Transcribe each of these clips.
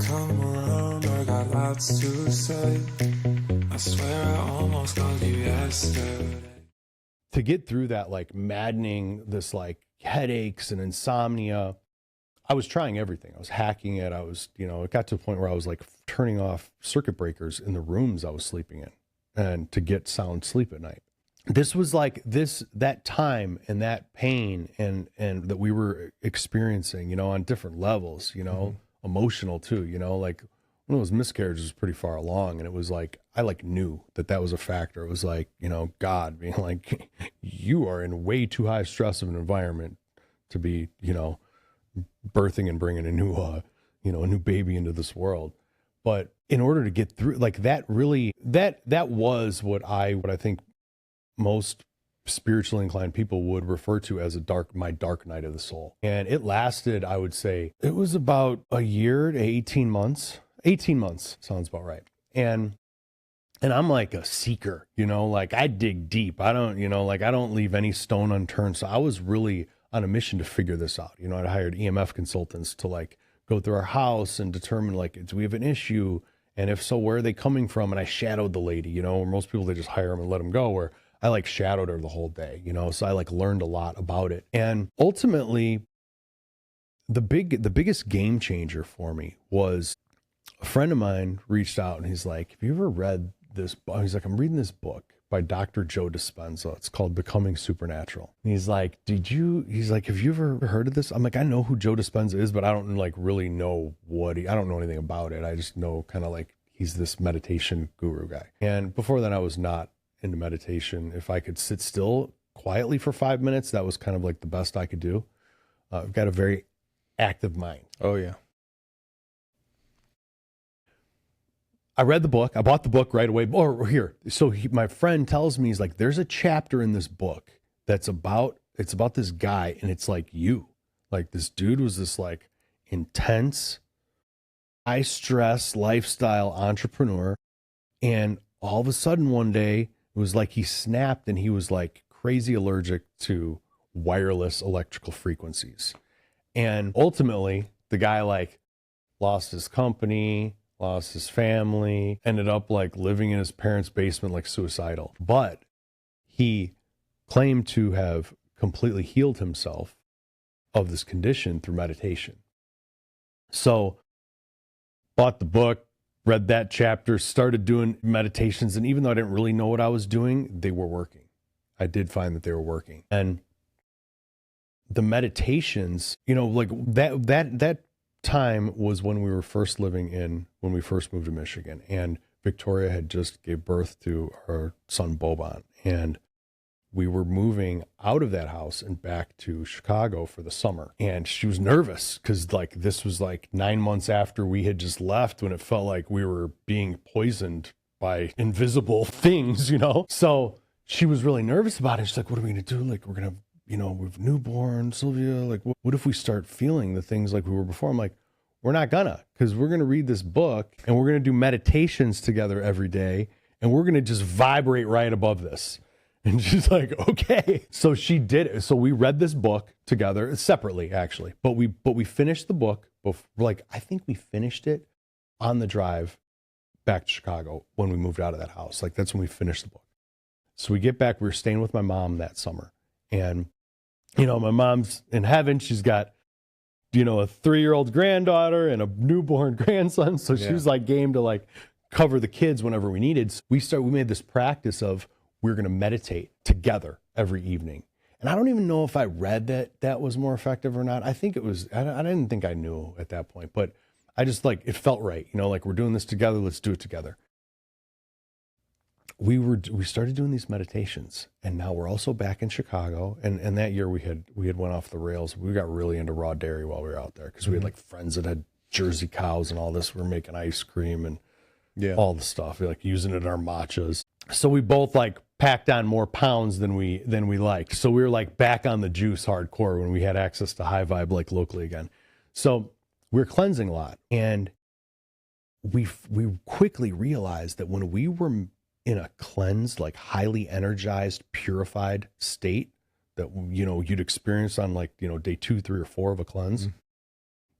come around, I got lots to say. I swear I almost called you yesterday. To get through that, like, maddening, this, like, headaches and insomnia, I was trying everything. I was hacking it. I was, it got to a point where I was, like, turning off circuit breakers in the rooms I was sleeping in and to get sound sleep at night. This was like that time and that pain and that we were experiencing, on different levels, emotional too, like one of those miscarriages was pretty far along. And it was like, I like knew that was a factor. It was like, God being like, you are in way too high stress of an environment to be, birthing and bringing a new baby into this world. But in order to get through, like, that really, that was what I think most spiritually inclined people would refer to as my dark night of the soul. And it lasted, I would say, it was about a year to 18 months. 18 months sounds about right. And I'm like a seeker, like I dig deep. I don't, I don't leave any stone unturned. So I was really on a mission to figure this out. I'd hired EMF consultants to, like, go through our house and determine, like, do we have an issue? And if so, where are they coming from? And I shadowed the lady, where most people, they just hire them and let them go, where I, like, shadowed her the whole day, so I, like, learned a lot about it. And ultimately, the biggest game changer for me was a friend of mine reached out and he's like, have you ever read this book? He's like, I'm reading this book by Dr. Joe Dispenza. It's called Becoming Supernatural. And he's like, he's like, have you ever heard of this? I'm like, I know who Joe Dispenza is, but I don't, like, really know I don't know anything about it. I just know kind of like he's this meditation guru guy. And before then I was not into meditation. If I could sit still quietly for 5 minutes, that was kind of like the best I could do. I've got a very active mind. Oh yeah. I read the book. I bought the book right away. Or here. So my friend tells me, he's like, there's a chapter in this book it's about this guy. And it's like like this dude was this, like, intense, high stress lifestyle entrepreneur. And all of a sudden one day, it was like he snapped and he was, like, crazy allergic to wireless electrical frequencies. And ultimately, the guy, like, lost his company, lost his family, ended up, like, living in his parents' basement, like, suicidal. But he claimed to have completely healed himself of this condition through meditation. So, bought the book, read that chapter, started doing meditations. And even though I didn't really know what I was doing, they were working. I did find that they were working. And the meditations, like that time was when we first moved to Michigan. And Victoria had just gave birth to our son, Boban. And we were moving out of that house and back to Chicago for the summer. And she was nervous because, like, this was like 9 months after we had just left, when it felt like we were being poisoned by invisible things, So she was really nervous about it. She's like, what are we going to do? Like, we're going to, we've newborn Sylvia. Like, what if we start feeling the things like we were before? I'm like, we're not gonna, because we're going to read this book and we're going to do meditations together every day. And we're going to just vibrate right above this. And she's like, okay. So she did it. So we read this book together, separately, actually. But we finished the book. I think we finished it on the drive back to Chicago when we moved out of that house. Like, that's when we finished the book. So we get back. We were staying with my mom that summer. And, my mom's in heaven. She's got, a 3-year-old granddaughter and a newborn grandson. So she was, like, game to, like, cover the kids whenever we needed. So we made this practice of, we're going to meditate together every evening. And I don't even know if I read that was more effective or not. I think it was, I didn't think I knew at that point, but I just, like, it felt right. Like, we're doing this together. Let's do it together. We started doing these meditations, and now we're also back in Chicago. And that year we had went off the rails. We got really into raw dairy while we were out there, because we had, like, friends that had Jersey cows and all this. We were making ice cream and all the stuff. We, like, using it in our matchas. So we both, like, packed on more pounds than we liked. So we were, like, back on the juice hardcore when we had access to high vibe, like, locally again. So we were cleansing a lot. And we quickly realized that when we were in a cleansed, like, highly energized, purified state that, you'd experience on, like, day 2, 3, or 4 of a cleanse,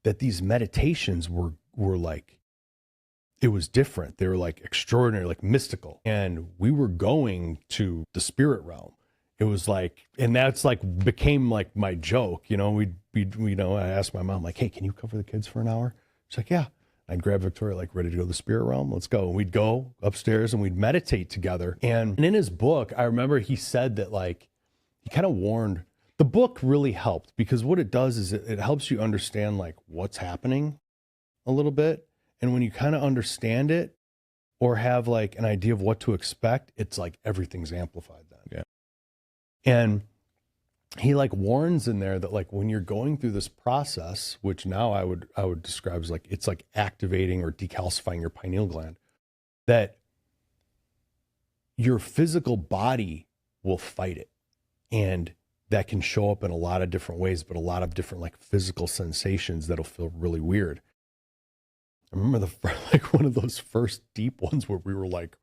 that these meditations were were like, it was different. They were like extraordinary, like mystical. And we were going to the spirit realm. It was like, and that's like became like my joke, you know, I asked my mom like, hey, can you cover the kids for an hour? She's like, yeah. I'd grab Victoria, like, ready to go to the spirit realm. Let's go. And we'd go upstairs and we'd meditate together. And in his book, I remember he said that, like, he kind of warned, the book really helped because what it does is it helps you understand, like, what's happening a little bit. And when you kind of understand it or have, like, an idea of what to expect, it's like everything's amplified then. Yeah. And he like warns in there that like when you're going through this process, which now I would describe as like it's like activating or decalcifying your pineal gland, that your physical body will fight it. And that can show up in a lot of different ways, but a lot of different like physical sensations that'll feel really weird. I remember like one of those first deep ones where we were like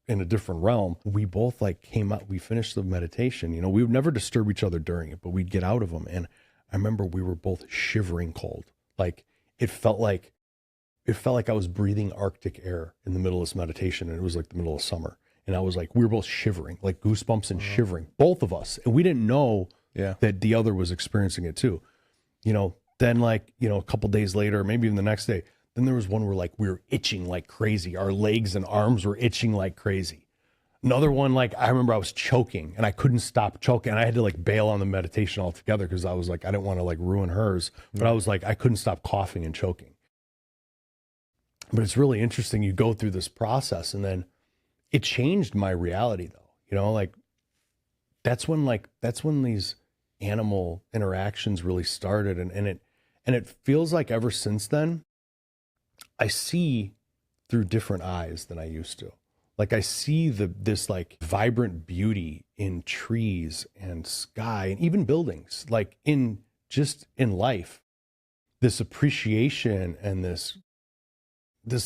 in a different realm. We both like came out, we finished the meditation, you know, we would never disturb each other during it, but we'd get out of them. And I remember we were both shivering cold. Like it felt like I was breathing Arctic air in the middle of this meditation. And it was like the middle of summer. And I was like, we were both shivering, like goosebumps and shivering, both of us. And we didn't know that the other was experiencing it too. You know, then like, you know, a couple days later, maybe even the next day, then there was one where like we were itching like crazy. Our legs and arms were itching like crazy. Another one, like I remember I was choking and I couldn't stop choking. And I had to like bail on the meditation altogether because I was like, I didn't want to like ruin hers. But I was like, I couldn't stop coughing and choking. But it's really interesting. You go through this process and then it changed my reality though. You know, like that's when these animal interactions really started. And it feels like ever since then, I see through different eyes than I used to. Like I see this like vibrant beauty in trees and sky and even buildings, like in life, this appreciation and this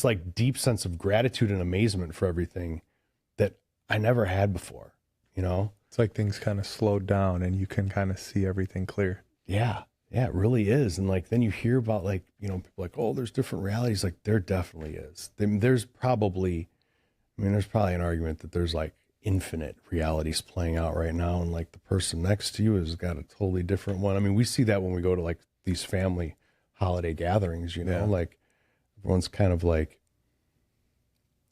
like deep sense of gratitude and amazement for everything that I never had before, you know? It's like things kind of slowed down and you can kind of see everything clear. Yeah. Yeah, it really is. And like, then you hear about like, you know, people like, oh, there's different realities. Like there definitely is. There's probably an argument that there's like infinite realities playing out right now. And like the person next to you has got a totally different one. I mean, we see that when we go to like these family holiday gatherings, you know, like everyone's kind of like,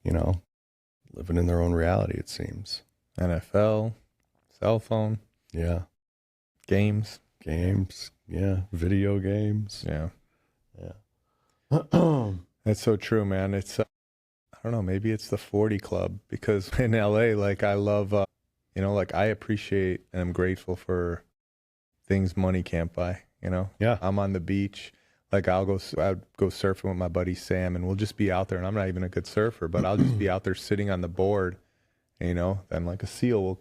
you know, living in their own reality, it seems. NFL, cell phone. Yeah. Games. Yeah. Video games. Yeah. Yeah. That's so true, man. It's, I don't know, maybe it's the 40 club because in LA, like I love, you know, like I appreciate and I'm grateful for things money can't buy, you know? Yeah. I'm on the beach. Like I'd go surfing with my buddy Sam and we'll just be out there and I'm not even a good surfer, but I'll just be out there sitting on the board, and, you know, then like a seal will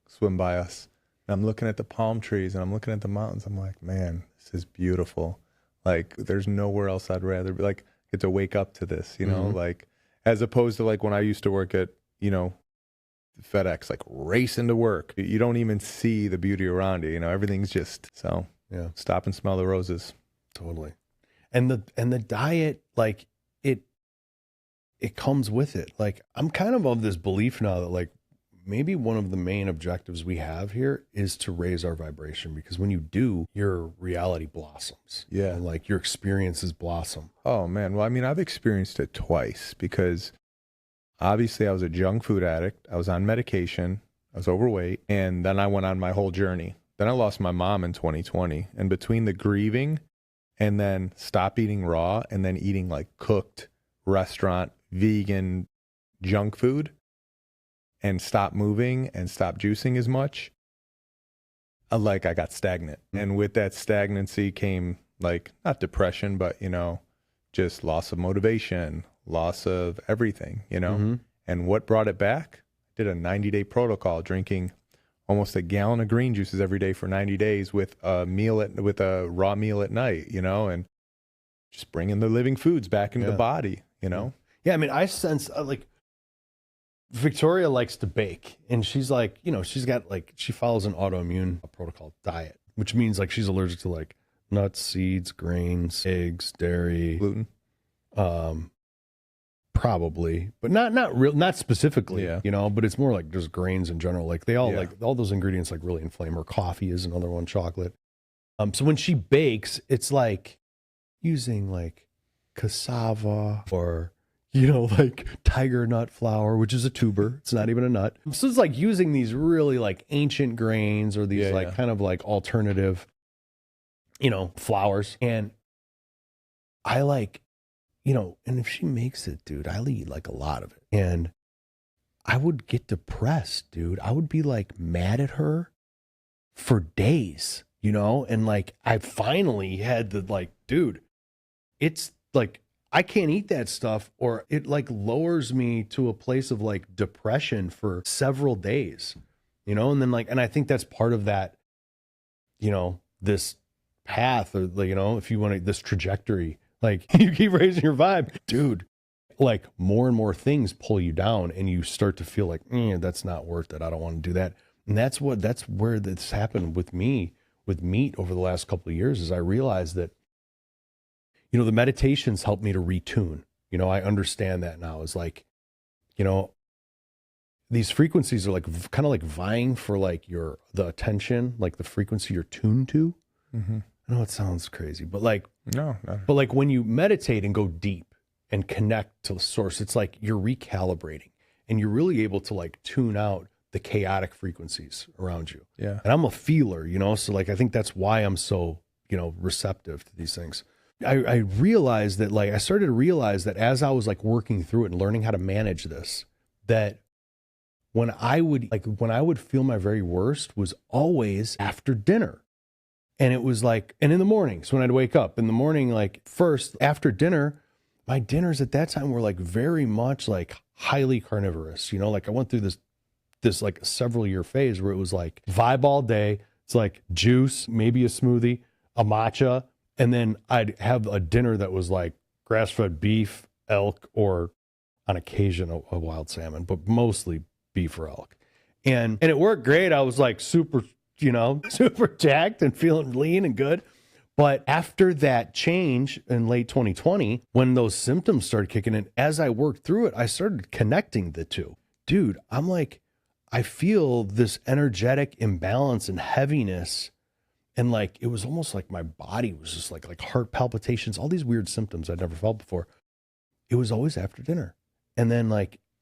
swim by us. And I'm looking at the palm trees and I'm looking at the mountains. I'm like, man, this is beautiful. Like there's nowhere else I'd rather be. Like get to wake up to this, you know, like as opposed to like when I used to work at, you know, FedEx, like racing to work. You don't even see the beauty around you, you know, everything's just so stop and smell the roses. Totally. And the diet, like it comes with it. Like I'm kind of this belief now that like maybe one of the main objectives we have here is to raise our vibration, because when you do, your reality blossoms. Yeah. And like your experiences blossom. Oh man. Well, I mean, I've experienced it twice because obviously I was a junk food addict. I was on medication. I was overweight. And then I went on my whole journey. Then I lost my mom in 2020. And between the grieving and then stop eating raw and then eating like cooked restaurant, vegan junk food, and stop moving and stop juicing as much, like I got stagnant. And with that stagnancy came like, not depression, but, you know, just loss of motivation, loss of everything, you know? And what brought it back? Did a 90-day protocol, drinking almost a gallon of green juices every day for 90 days with a raw meal at night, you know, and just bringing the living foods back into the body, you know? Yeah. I mean, I sense like, Victoria likes to bake, and she's like, you know, she follows an autoimmune protocol diet, which means like she's allergic to like nuts, seeds, grains, eggs, dairy, Gluten. Probably, but not specifically, Yeah. you know, but it's more like just grains in general. Like they all Yeah. like all those ingredients like really inflame her. Coffee is another one, chocolate. So when she bakes, it's like using like cassava or, you know, like tiger nut flour, which is a tuber. It's not even a nut. So it's like using these really like ancient grains or these like kind of like alternative, you know, flours. And I like, you know, and if she makes it, dude, I'll eat like a lot of it. And I would get depressed, dude. I would be like mad at her for days, you know? And like, I finally had to like, dude, it's like, I can't eat that stuff or it like lowers me to a place of like depression for several days, you know? And then like, and I think that's part of that, you know, this path or, you know, if you want to, this trajectory. Like you keep raising your vibe, dude, like more and more things pull you down and you start to feel like, that's not worth it. I don't want to do that. And that's where this happened with me with meat over the last couple of years is I realized that, you know, the meditations helped me to retune. You know, I understand that now is like, you know, these frequencies are like kind of like vying for like the attention, like the frequency you're tuned to. Mm-hmm. I know it sounds crazy, but like, no. But like when you meditate and go deep and connect to the source, it's like you're recalibrating and you're really able to like tune out the chaotic frequencies around you. Yeah. And I'm a feeler, you know, so like I think that's why I'm so, you know, receptive to these things. I realized that like I started to realize that as I was like working through it and learning how to manage this, that when I would feel my very worst was always after dinner. And it was like, and in the mornings when I'd wake up in the morning, like first after dinner, my dinners at that time were like very much like highly carnivorous, you know, like I went through this like several year phase where it was like vibe all day. It's like juice, maybe a smoothie, a matcha. And then I'd have a dinner that was like grass-fed beef, elk, or on occasion a wild salmon, but mostly beef or elk. And it worked great. I was like super jacked and feeling lean and good. But after that change in late 2020, when those symptoms started kicking in, as I worked through it, I started connecting the two. Dude, I'm like, I feel this energetic imbalance and heaviness. And like, it was almost like my body was just like heart palpitations, all these weird symptoms I'd never felt before. It was always after dinner. And then,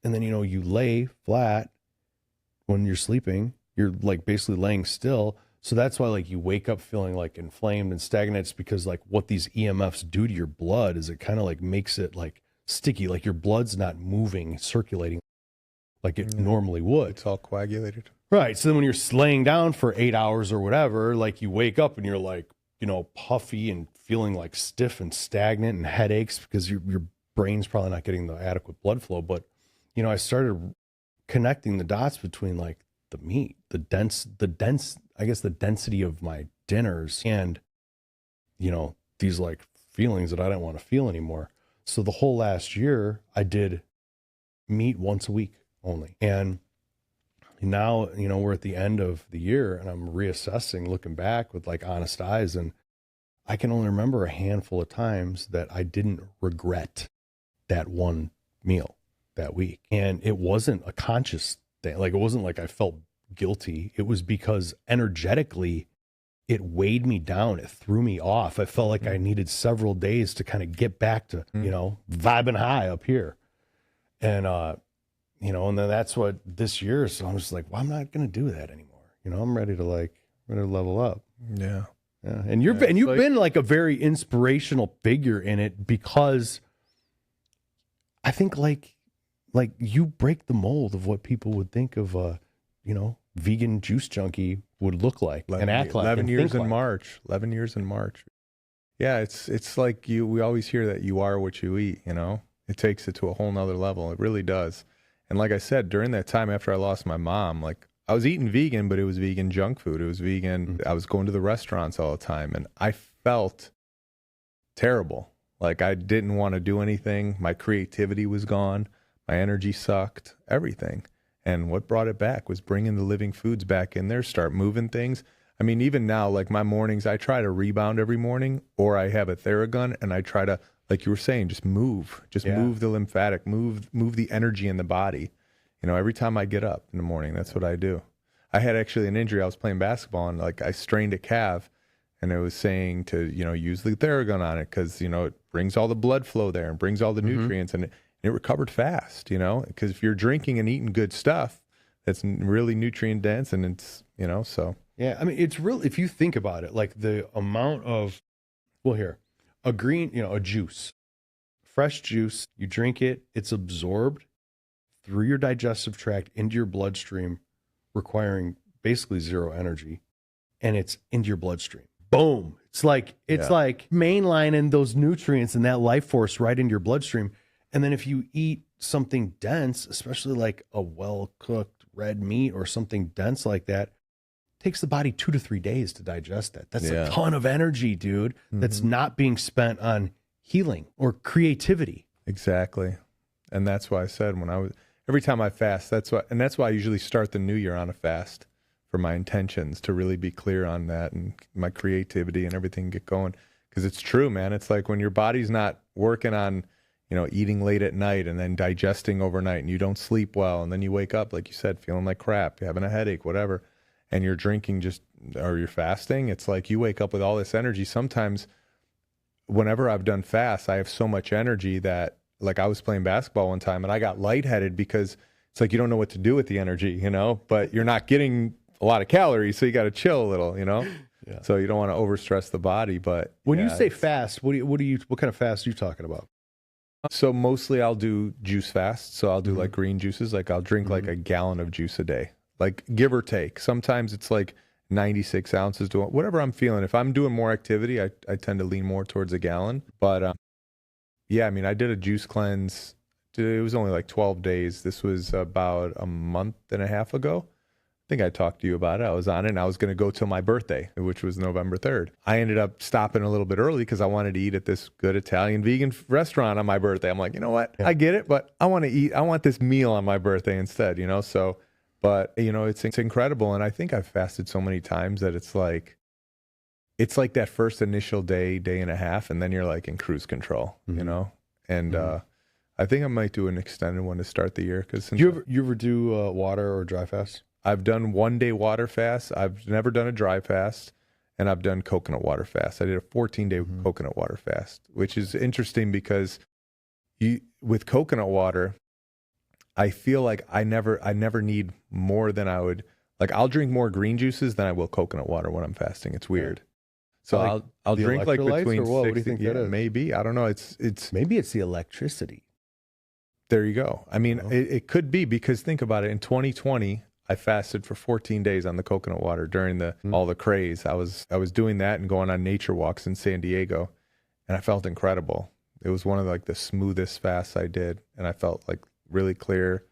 you know, you lay flat when you're sleeping. You're like basically laying still. So that's why like you wake up feeling like inflamed and stagnant. It's because like what these EMFs do to your blood is it kind of like makes it like sticky, like your blood's not moving, circulating like it normally would. It's all coagulated. Right. So then when you're laying down for 8 hours or whatever, like you wake up and you're like, you know, puffy and feeling like stiff and stagnant and headaches because your brain's probably not getting the adequate blood flow. But, you know, I started connecting the dots between like the meat, the density of my dinners and, you know, these like feelings that I didn't want to feel anymore. So the whole last year I did meat once a week only. And now, you know, we're at the end of the year and I'm reassessing, looking back with like honest eyes. And I can only remember a handful of times that I didn't regret that one meal that week. And it wasn't a conscious thing. Like, it wasn't like I felt guilty. It was because energetically it weighed me down. It threw me off. I felt like I needed several days to kind of get back to, you know, vibing high up here. And, you know, and then that's what this year. So I'm just like, well, I'm not going to do that anymore. You know, I'm ready to level up. Yeah. Yeah. And you've been like a very inspirational figure in it because I think like you break the mold of what people would think of you know, vegan juice junkie would look like and act like. 11 years in March. 11 years in March. Yeah, it's like we always hear that you are what you eat, you know? It takes it to a whole nother level. It really does. And like I said, during that time after I lost my mom, like I was eating vegan, but it was vegan junk food. It was vegan. I was going to the restaurants all the time and I felt terrible. Like I didn't want to do anything. My creativity was gone. My energy sucked, everything. And what brought it back was bringing the living foods back in there, start moving things. I mean, even now, like my mornings, I try to rebound every morning, or I have a Theragun and I try to like you were saying, just move the lymphatic, move the energy in the body. You know, every time I get up in the morning, that's what I do. I had actually an injury. I was playing basketball and like I strained a calf, and it was saying to, you know, use the Theragun on it because, you know, it brings all the blood flow there and brings all the nutrients, and it recovered fast, you know, because if you're drinking and eating good stuff, that's really nutrient dense, and it's, you know, so. Yeah, I mean, it's real if you think about it, like the amount of, well, here, a green, you know, a juice, fresh juice, you drink it, it's absorbed through your digestive tract into your bloodstream, requiring basically zero energy, and it's into your bloodstream. Boom. It's like mainlining those nutrients and that life force right into your bloodstream. And then if you eat something dense, especially like a well-cooked red meat or something dense like that, it takes the body 2 to 3 days to digest that. That's a ton of energy, dude. That's not being spent on healing or creativity. Exactly. And that's why I said every time I fast, that's why I usually start the new year on a fast, for my intentions, to really be clear on that and my creativity and everything get going. Because it's true, man. It's like when your body's not working on, you know, eating late at night and then digesting overnight, and you don't sleep well, and then you wake up, like you said, feeling like crap, you're having a headache, whatever, and you're drinking or you're fasting, it's like you wake up with all this energy. Sometimes whenever I've done fasts, I have so much energy that, like, I was playing basketball one time and I got lightheaded because it's like you don't know what to do with the energy, you know, but you're not getting a lot of calories, so you got to chill a little, you know. Yeah. So you don't want to overstress the body. But when you say fast, what kind of fast are you talking about? So mostly I'll do juice fast. So I'll do like green juices. Like I'll drink like a gallon of juice a day, like give or take. Sometimes it's like 96 ounces to whatever I'm feeling. If I'm doing more activity, I tend to lean more towards a gallon. But yeah, I mean, I did a juice cleanse. It was only like 12 days. This was about a month and a half ago. I think I talked to you about it. I was on it, and I was going to go till my birthday, which was November 3rd. I ended up stopping a little bit early because I wanted to eat at this good Italian vegan restaurant on my birthday. I'm like, you know what? Yeah. I get it, but I want to eat. I want this meal on my birthday instead, you know? So, but, you know, it's incredible. And I think I've fasted so many times that it's like that first initial day and a half, and then you're like in cruise control, you know? And I think I might do an extended one to start the year. Cause you ever do water or dry fast? I've done 1 day water fast. I've never done a dry fast, and I've done coconut water fast. I did a 14-day coconut water fast, which is interesting because with coconut water, I feel like I never need more than I would. Like I'll drink more green juices than I will coconut water when I'm fasting. It's weird. So like I'll drink like between or what? 60, What do you think that is? Maybe. I don't know. It's maybe it's the electricity. There you go. I mean, it could be, because think about it. In 2020, I fasted for 14 days on the coconut water during all the craze. I was doing that and going on nature walks in San Diego, and I felt incredible. It was one of like the smoothest fasts I did, and I felt like really clear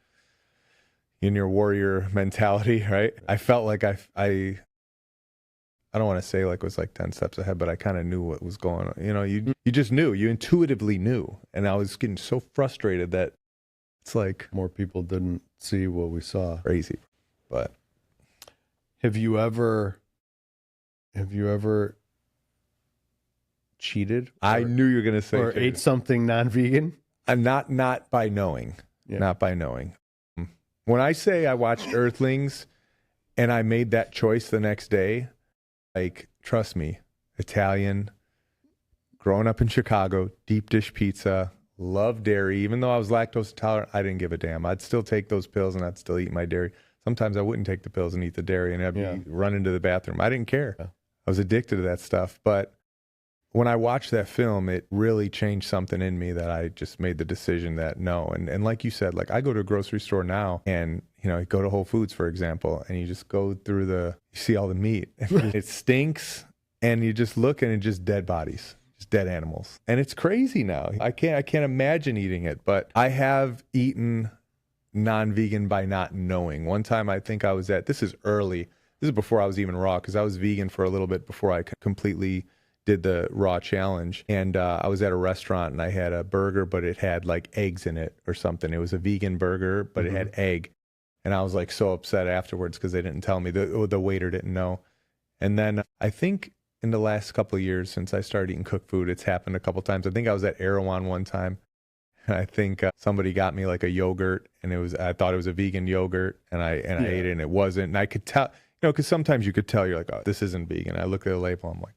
in your warrior mentality, right? I felt like I don't want to say like it was like 10 steps ahead, but I kind of knew what was going on. You know, you just knew, you intuitively knew, and I was getting so frustrated that it's like more people didn't see what we saw. Crazy. But have you ever cheated? I knew you were going to say or ate something non-vegan? Not by knowing. Yeah. Not by knowing. When I say I watched Earthlings and I made that choice the next day, like, trust me, Italian, growing up in Chicago, deep dish pizza, love dairy. Even though I was lactose intolerant, I didn't give a damn. I'd still take those pills and I'd still eat my dairy. Sometimes I wouldn't take the pills and eat the dairy, and I'd be running to the bathroom. I didn't care. Yeah. I was addicted to that stuff. But when I watched that film, it really changed something in me that I just made the decision that no. And like you said, like I go to a grocery store now and, you know, I go to Whole Foods, for example, and you just go through you see all the meat. It stinks, and you just look and it's just dead bodies. Dead animals. And it's crazy now. I can't imagine eating it, but I have eaten non-vegan by not knowing. One time I think I was this is early. This is before I was even raw, because I was vegan for a little bit before I completely did the raw challenge. And I was at a restaurant and I had a burger, but it had like eggs in it or something. It was a vegan burger, but it had egg. And I was like so upset afterwards because they didn't tell me. The waiter didn't know. And then I think in the last couple of years since I started eating cooked food, it's happened a couple times. I think I was at Erewhon one time. I think somebody got me like a yogurt, and I thought it was a vegan yogurt, and I ate it, and it wasn't. And I could tell, because sometimes you could tell, you're like, oh, this isn't vegan. I look at the label, I'm like,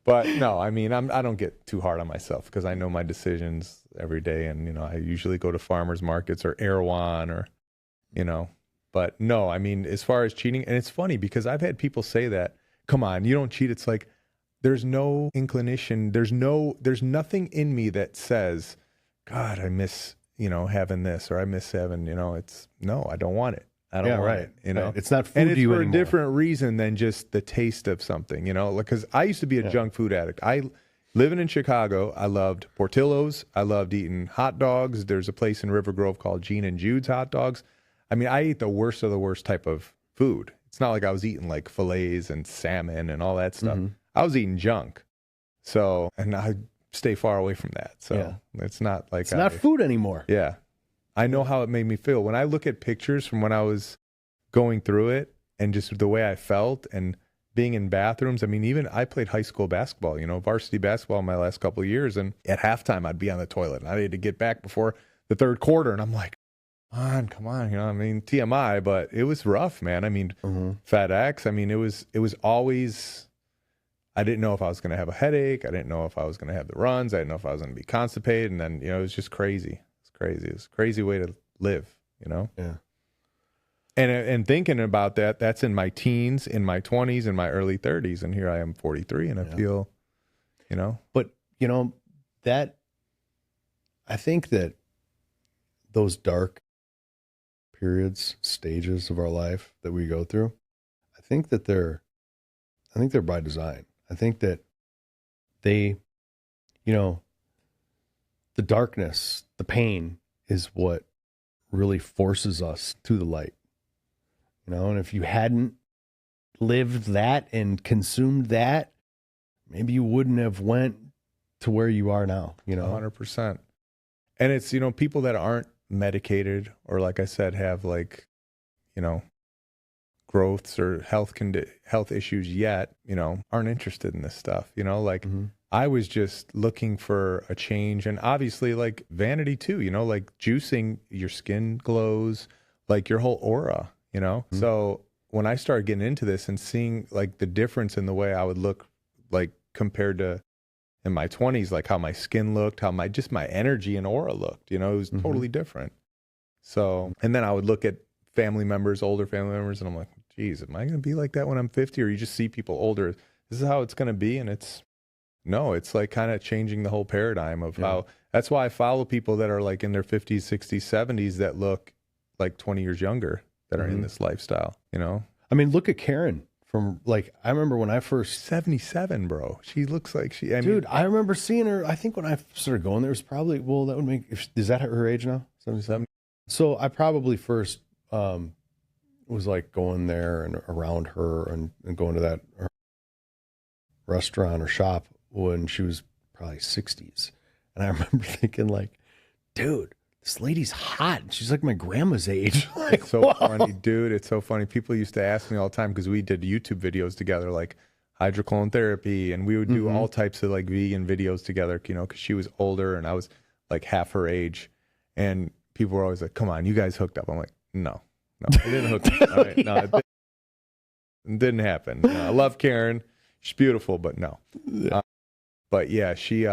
but no, I mean, I don't get too hard on myself because I know my decisions every day, and I usually go to farmers markets or Erewhon or, But no, I mean, as far as cheating, and it's funny because I've had people say that, come on, you don't cheat. It's like, there's no inclination. There's nothing in me that says, God, I miss, having this, or I miss having, no, I don't want it. I don't want it, Right. It's not food and it's to you for anymore. a different reason than just the taste of something, because I used to be a junk food addict. Living in Chicago, I loved Portillo's. I loved eating hot dogs. There's a place in River Grove called Gene and Jude's hot dogs. I mean, I ate the worst of the worst type of food. It's not like I was eating like fillets and salmon and all that stuff. Mm-hmm. I was eating junk. So, and I stay far away from that. So it's not like it's not food anymore. Yeah. I know how it made me feel. When I look at pictures from when I was going through it and just the way I felt and being in bathrooms. I mean, even I played high school basketball, varsity basketball in my last couple of years. And at halftime, I'd be on the toilet and I had to get back before the third quarter. And I'm like, come on, I mean, TMI, but it was rough, man. I mean, FedEx, I mean, it was always, I didn't know if I was going to have a headache. I didn't know if I was going to have the runs. I didn't know if I was going to be constipated. And then, it was just crazy. It's crazy. It's a crazy way to live, Yeah. And thinking about that, that's in my teens, in my 20s, in my early 30s. And here I am 43 and I feel, But, that, I think that those dark periods, stages of our life that we go through, I think they're by design. I think that they, the darkness, the pain is what really forces us to the light. And if you hadn't lived that and consumed that, maybe you wouldn't have went to where you are now, 100%. And it's, people that aren't medicated or, like I said, have like, growths or health issues yet, aren't interested in this stuff, I was just looking for a change, and obviously like vanity too, like juicing, your skin glows, like your whole aura, So when I started getting into this and seeing like the difference in the way I would look, like compared to in my 20s, like how my skin looked, how my energy and aura looked, it was totally different. So, and then I would look at family members, older family members, and I'm like, geez, am I going to be like that when I'm 50? Or you just see people older, this is how it's going to be. And it's like kind of changing the whole paradigm of how, that's why I follow people that are like in their 50s, 60s, 70s that look like 20 years younger that are in this lifestyle, I mean, look at Karen from like, I remember when I first 77, bro. She looks like I remember seeing her. I think when I started going there was probably, that would make, is that her age now? 77. So I probably first, was like going there and around her and going to that restaurant or shop when she was probably 60s. And I remember thinking like, dude, this lady's hot. She's like my grandma's age. Like, it's so funny, dude. It's so funny. People used to ask me all the time because we did YouTube videos together, like hydrocolon therapy, and we would do all types of like vegan videos together, because she was older and I was like half her age. And people were always like, come on, you guys hooked up. I'm like, no, we didn't hook up. All right, no, it didn't happen. No, I love Karen. She's beautiful, but no. But yeah, she,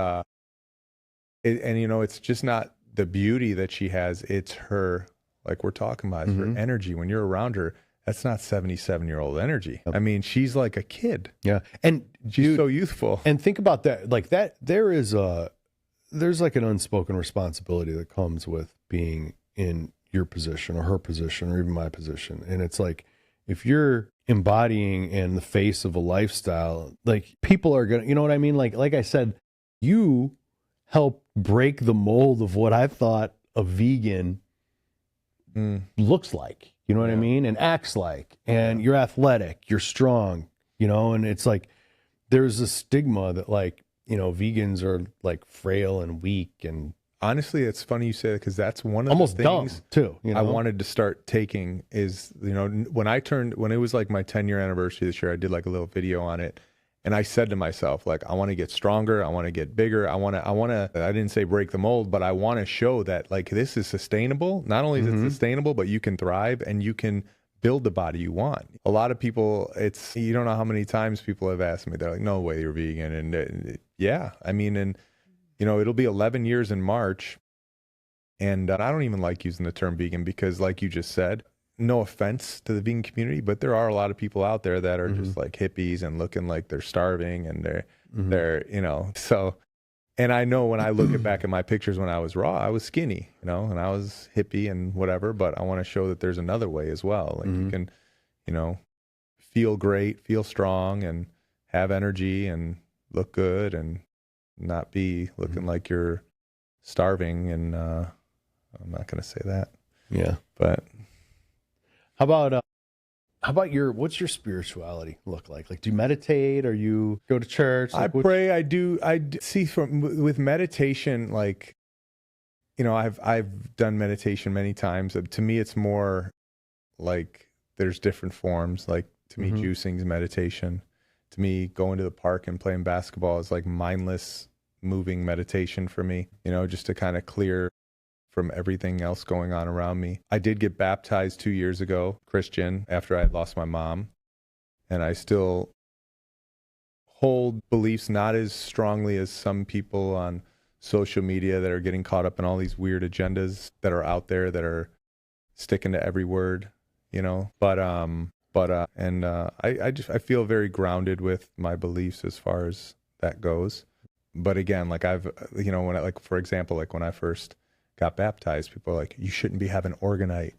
it's just not the beauty that she has. It's her, like we're talking about, it's her energy. When you're around her, that's not 77-year-old energy. I mean, she's like a kid. Yeah. And she's so youthful. And think about that. Like that, there's like an unspoken responsibility that comes with being in your position or her position or even my position. And it's like, if you're embodying in the face of a lifestyle, like people are going to, you know what I mean? Like I said, you help break the mold of what I thought a vegan looks like, you know what I mean? And acts like, and you're athletic, you're strong, and it's like, there's a stigma that like, vegans are like frail and weak and honestly, it's funny you say that, because that's one of Almost the dumb things too. You know? I wanted to start taking is, when it was like my 10-year anniversary this year, I did like a little video on it. And I said to myself, like, I want to get stronger. I want to get bigger. I didn't say break the mold, but I want to show that, like, this is sustainable. Not only is it sustainable, but you can thrive and you can build the body you want. A lot of people, you don't know how many times people have asked me, they're like, no way you're vegan. And yeah, I mean, and, it'll be 11 years in March. And I don't even like using the term vegan because, like you just said, no offense to the vegan community, but there are a lot of people out there that are just like hippies and looking like they're starving and they're so. And I know when I look back at my pictures when I was raw, I was skinny, and I was hippie and whatever, but I want to show that there's another way as well. Like you can, feel great, feel strong, and have energy and look good and not be looking like you're starving. And I'm not going to say that. Yeah. But how about what's your spirituality look like? Like, do you meditate, or you go to church? I pray. I do. See, with meditation, like, I've done meditation many times. To me, it's more like there's different forms. Like, to me, juicing is meditation. To me, going to the park and playing basketball is like mindless moving meditation for me, just to kind of clear from everything else going on around me. I did get baptized 2 years ago, Christian, after I had lost my mom. And I still hold beliefs not as strongly as some people on social media that are getting caught up in all these weird agendas that are out there that are sticking to every word, But I feel very grounded with my beliefs as far as that goes. But again, like for example, like when I first got baptized, people are like, you shouldn't be having organite.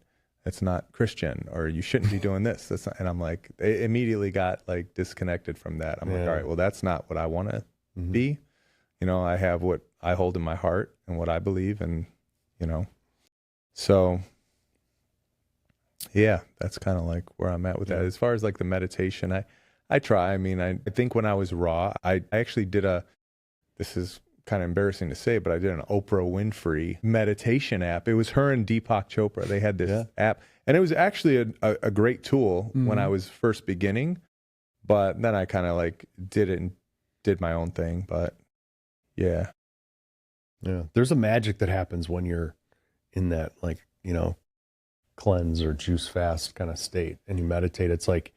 That's not Christian. Or you shouldn't be doing this. And I'm like, they immediately got like disconnected from that. I'm like, all right, well, that's not what I want to be. I have what I hold in my heart and what I believe. And, so yeah, that's kind of like where I'm at with that. As far as like the meditation, I try. I mean, I think when I was raw, I actually did this is kind of embarrassing to say, but I did an Oprah Winfrey meditation app. It was her and Deepak Chopra. They had this app, and it was actually a great tool when I was first beginning, but then I kind of like did it and did my own thing. But yeah. There's a magic that happens when you're in that, like, cleanse or juice fast kind of state and you meditate. It's like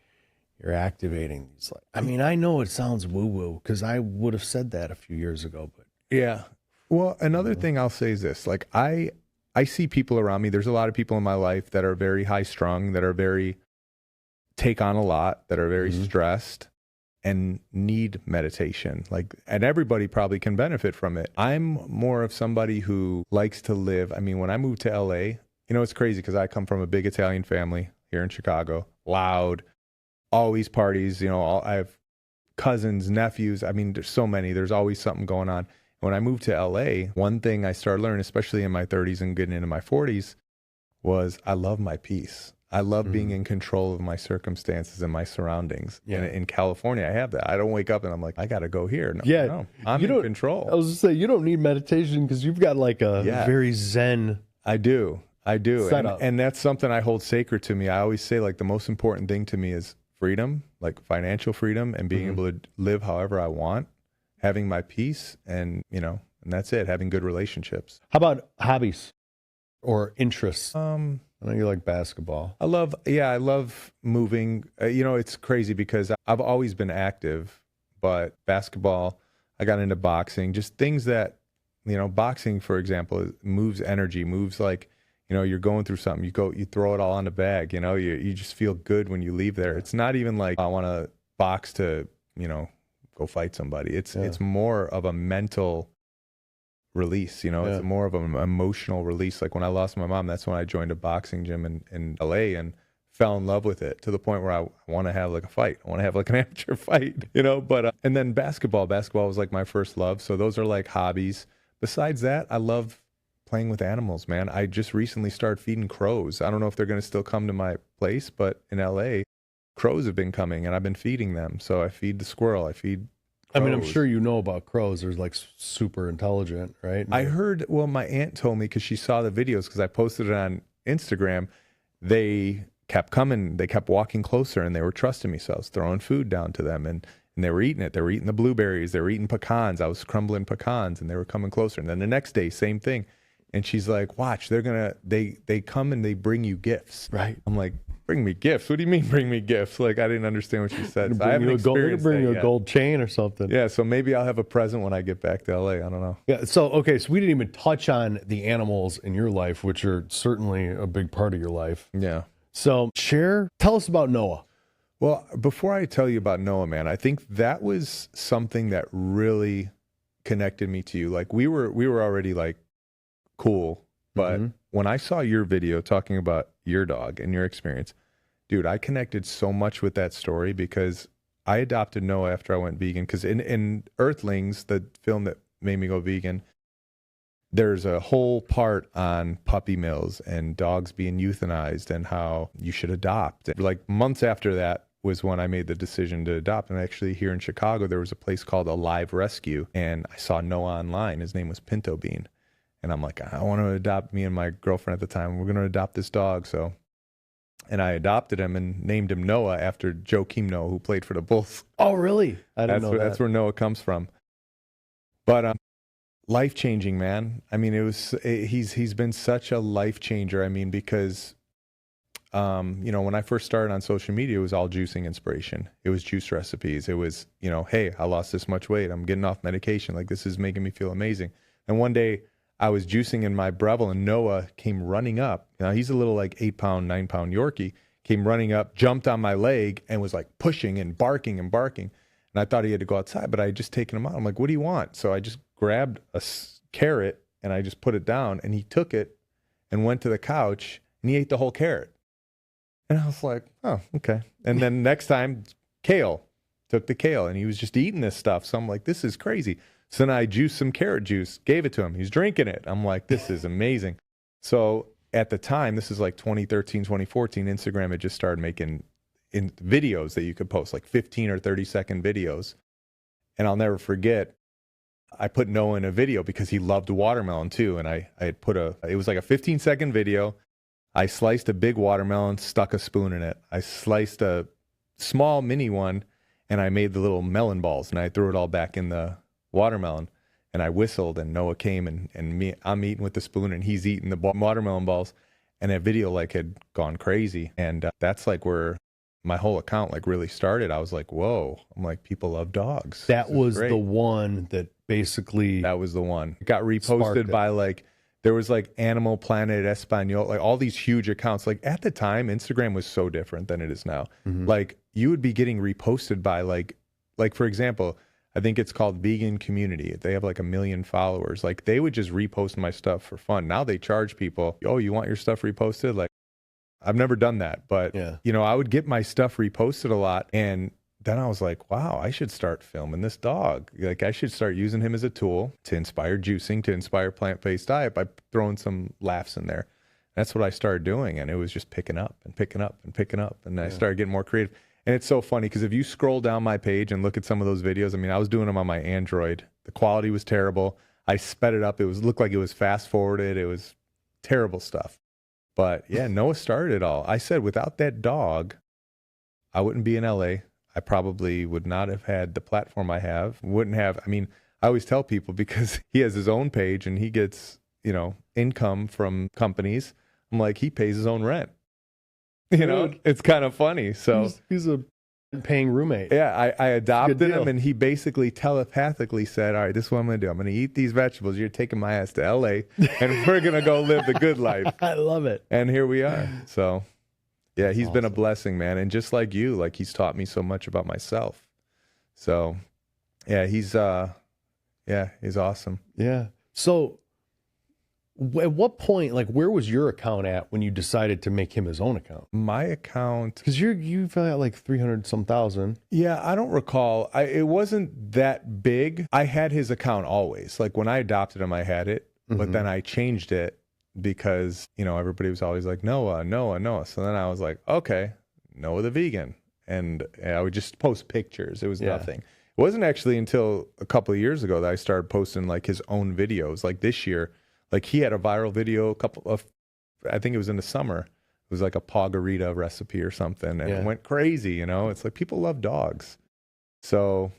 you're activating. It's like, I mean, I know it sounds woo woo because I would have said that a few years ago, but yeah. Well, another thing I'll say is this, like I see people around me. There's a lot of people in my life that are very high strung, that are very take on a lot, that are very stressed and need meditation. Like, and everybody probably can benefit from it. I'm more of somebody who likes to live. I mean, when I moved to LA, it's crazy because I come from a big Italian family here in Chicago, loud, always parties, I have cousins, nephews. I mean, there's so many, there's always something going on. When I moved to LA, one thing I started learning, especially in my 30s and getting into my 40s, was I love my peace. I love being in control of my circumstances and my surroundings. Yeah. And in California, I have that. I don't wake up and I'm like, I got to go here. No, I'm in control. I was just saying, you don't need meditation because you've got like a very zen. I do. And that's something I hold sacred to me. I always say, like, the most important thing to me is freedom, like financial freedom, and being able to live however I want, having my peace, and and that's it, having good relationships. How about hobbies or interests? I know you like basketball. I love moving. It's crazy because I've always been active, but basketball, I got into boxing, just things that, boxing, for example, moves energy, moves like, you're going through something, you throw it all on the bag, you just feel good when you leave there. It's not even like I want to box to, go fight somebody. It's more of a mental release, it's more of an emotional release. Like when I lost my mom, that's when I joined a boxing gym in LA and fell in love with it to the point where I want to have like a fight. I want to have like an amateur fight, but, and then basketball was like my first love. So those are like hobbies. Besides that, I love playing with animals, man. I just recently started feeding crows. I don't know if they're going to still come to my place, but in LA, crows have been coming and I've been feeding them. So I feed the squirrel, I feed I mean, I'm crows. sure you know about crows. They're like super intelligent, right? I heard, well, my aunt told me because she saw the videos because I posted it on Instagram. They kept coming, they kept walking closer and they were trusting me. So I was throwing food down to them and they were eating it. They were eating the blueberries. They were eating pecans. I was crumbling pecans and they were coming closer. And then the next day, same thing. And she's like, watch, they come and they bring you gifts. Right. I'm like, bring me gifts? What do you mean bring me gifts? Like, I didn't understand what she said. So I haven't Bring experienced you that a yet. gold chain or something. Yeah, so maybe I'll have a present when I get back to LA. I don't know. Yeah. So, okay. So we didn't even touch on the animals in your life, which are certainly a big part of your life. Yeah. So tell us about Noah. Well, before I tell you about Noah, man, I think that was something that really connected me to you. Like we were already like cool, but when I saw your video talking about your dog and your experience, dude, I connected so much with that story because I adopted Noah after I went vegan. Because in Earthlings, the film that made me go vegan, there's a whole part on puppy mills and dogs being euthanized and how you should adopt. Like months after that was when I made the decision to adopt. And actually here in Chicago, there was a place called Alive Rescue. And I saw Noah online. His name was Pt.2. And I'm like, I want to adopt, me and my girlfriend at the time. We're going to adopt this dog. And I adopted him and named him Noah after Joakim Noah, who played for the Bulls. Oh, really? I didn't know that. That's where Noah comes from. But life-changing, man. I mean, he's been such a life changer. I mean, because when I first started on social media, it was all juicing inspiration. It was juice recipes. It was, hey, I lost this much weight. I'm getting off medication. Like, this is making me feel amazing. And one day I was juicing in my Breville and Noah came running up. Now he's a little like 8-pound, 9-pound Yorkie, came running up, jumped on my leg and was like pushing and barking and barking. And I thought he had to go outside, but I had just taken him out. I'm like, what do you want? So I just grabbed a carrot and I just put it down and he took it and went to the couch and he ate the whole carrot. And I was like, oh, okay. And then next time, kale, took the kale and he was just eating this stuff. So I'm like, this is crazy. So then I juiced some carrot juice, gave it to him. He's drinking it. I'm like, this is amazing. So at the time, this is like 2013, 2014, Instagram had just started making videos that you could post, like 15 or 30-second videos. And I'll never forget, I put Noah in a video because he loved watermelon too. And I had it was like a 15-second video. I sliced a big watermelon, stuck a spoon in it. I sliced a small mini one and I made the little melon balls and I threw it all back in the watermelon and I whistled and Noah came and I'm eating with the spoon and he's eating the watermelon balls and that video like had gone crazy. And that's like where my whole account like really started. I was like, whoa, I'm like, people love dogs. That was the one that basically. That was the one. It got reposted by like, there was like Animal Planet Espanol, like all these huge accounts. Like at the time, Instagram was so different than it is now. Like you would be getting reposted by like for example, I think it's called Vegan Community. They have like 1 million followers. Like they would just repost my stuff for fun. Now they charge people. Oh, you want your stuff reposted? Like I've never done that, but I would get my stuff reposted a lot. And then I was like, wow, I should start filming this dog. Like I should start using him as a tool to inspire juicing, to inspire plant-based diet by throwing some laughs in there. That's what I started doing. And it was just picking up and picking up and picking up. And I started getting more creative. And it's so funny because if you scroll down my page and look at some of those videos, I mean, I was doing them on my Android. The quality was terrible. I sped it up. It looked like it was fast forwarded. It was terrible stuff. But yeah, Noah started it all. I said, without that dog, I wouldn't be in LA. I probably would not have had the platform I have. Wouldn't have. I mean, I always tell people because he has his own page and he gets, income from companies. I'm like, he pays his own rent. It's kind of funny. So he's a paying roommate. Yeah, I adopted him and he basically telepathically said, all right, this is what I'm going to do. I'm going to eat these vegetables. You're taking my ass to LA and we're going to go live the good life. I love it. And here we are. So yeah, he's awesome. Been a blessing, man. And just like you, like he's taught me so much about myself. So yeah, he's awesome. Yeah. So at what point, like where was your account at when you decided to make him his own account? My account, because you've got like 300 some thousand. Yeah, I don't recall. It wasn't that big. I had his account always. Like when I adopted him, I had it, but then I changed it because, everybody was always like, Noah. So then I was like, okay, Noah the vegan. And I would just post pictures. It was nothing. It It wasn't actually until a couple of years ago that I started posting like his own videos. Like this year, like he had a viral video, I think it was in the summer. It was like a pagarita recipe or something, and it went crazy. You know, it's like people love dogs. So,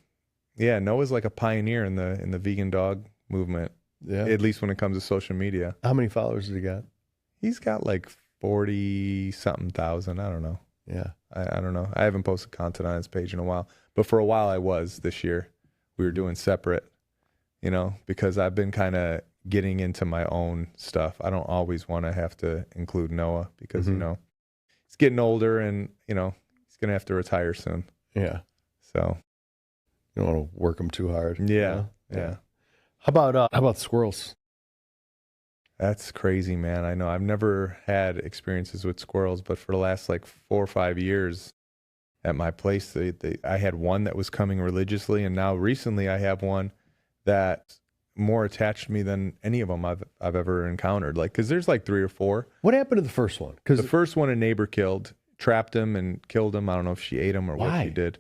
yeah, Noah's like a pioneer in the vegan dog movement. Yeah. At least when it comes to social media. How many followers has he got? He's got like 40-something thousand. I don't know. Yeah. I don't know. I haven't posted content on his page in a while. But for a while I was this year. We were doing separate, you know, because I've been kind of getting into my own stuff. I don't always want to have to include Noah because, you know, he's getting older and, you know, he's going to have to retire soon. Yeah. So. You don't want to work him too hard. Yeah. Yeah. How about squirrels? That's crazy, man. I know I've never had experiences with squirrels, but for the last like 4 or 5 years at my place, I had one that was coming religiously, and now recently I have one that's more attached to me than any of them I've ever encountered. Like, because there's like 3 or 4. What happened to the first one? Because the first one a neighbor killed, trapped him and killed him. I don't know if she ate him or what she did.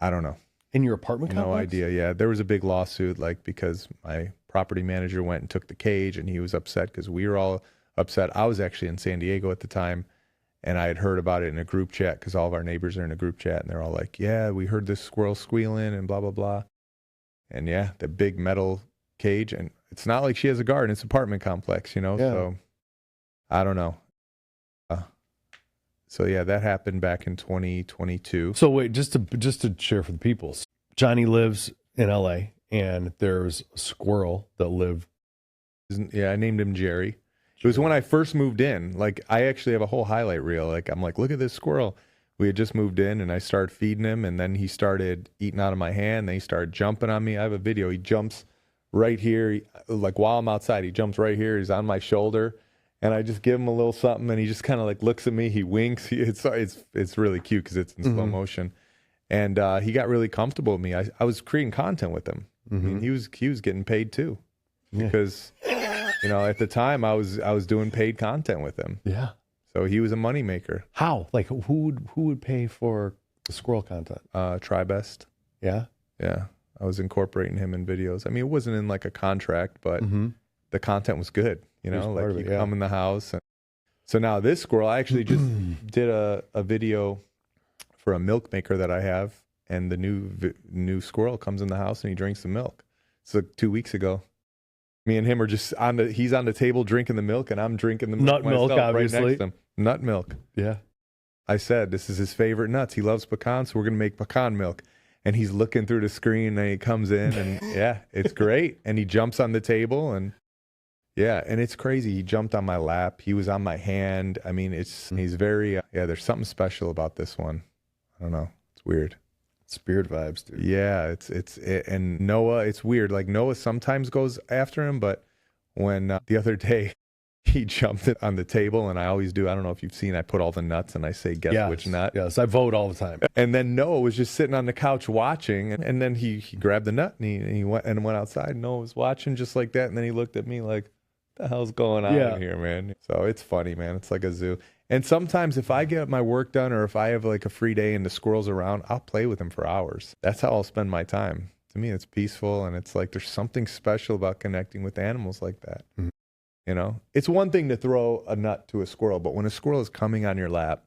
I don't know. In your apartment complex? No idea. Yeah, there was a big lawsuit, like because my property manager went and took the cage, and he was upset because we were all upset. I was actually in San Diego at the time, and I had heard about it in a group chat because all of our neighbors are in a group chat, and they're all like, "Yeah, we heard this squirrel squealing and blah blah blah." And yeah, the big metal cage, and it's not like she has a garden; it's an apartment complex, you know. Yeah. So I don't know. So yeah, that happened back in 2022. So wait, just to share for the people, Jonny lives in LA, and there's a squirrel that lived. Yeah, I named him Jerry. It was when I first moved in. Like, I actually have a whole highlight reel. Like, I'm like, look at this squirrel. We had just moved in, and I started feeding him, and then he started eating out of my hand. Then he started jumping on me. I have a video. He jumps right here, like while I'm outside. He jumps right here. He's on my shoulder. And I just give him a little something, and he just kind of like looks at me. He winks. It's really cute because it's in slow motion. And he got really comfortable with me. I was creating content with him. I mean, he was getting paid too, because you know at the time I was doing paid content with him. Yeah. So he was a moneymaker. How? Like who would pay for the squirrel content? TriBest. Yeah. Yeah. I was incorporating him in videos. I mean, it wasn't in like a contract, but the content was good. You know, like he'd come in the house. And so now this squirrel, I actually just did a video for a milk maker that I have, and the new squirrel comes in the house and he drinks the milk. So 2 weeks ago, me and him are just he's on the table drinking the milk, and I'm drinking the milk nut milk, obviously. Right next to him. Nut milk. Yeah. I said, this is his favorite nuts. He loves pecans, so we're going to make pecan milk. And he's looking through the screen, and he comes in, and yeah, it's great. And he jumps on the table, and yeah, and it's crazy. He jumped on my lap. He was on my hand. I mean, he's very, there's something special about this one. I don't know. It's weird. Spirit vibes, dude. Yeah, and Noah, it's weird. Like Noah sometimes goes after him, but when the other day he jumped on the table, and I always do. I don't know if you've seen, I put all the nuts and I say, guess which nut. Yes, I vote all the time. And then Noah was just sitting on the couch watching, and then he grabbed the nut and he went outside. Noah was watching just like that, and then he looked at me like, the hell's going on in here, man? So it's funny, man. It's like a zoo. And sometimes if I get my work done, or if I have like a free day and the squirrel's around, I'll play with him for hours. That's how I'll spend my time. To me, it's peaceful, and it's like there's something special about connecting with animals like that. You know, it's one thing to throw a nut to a squirrel, but when a squirrel is coming on your lap,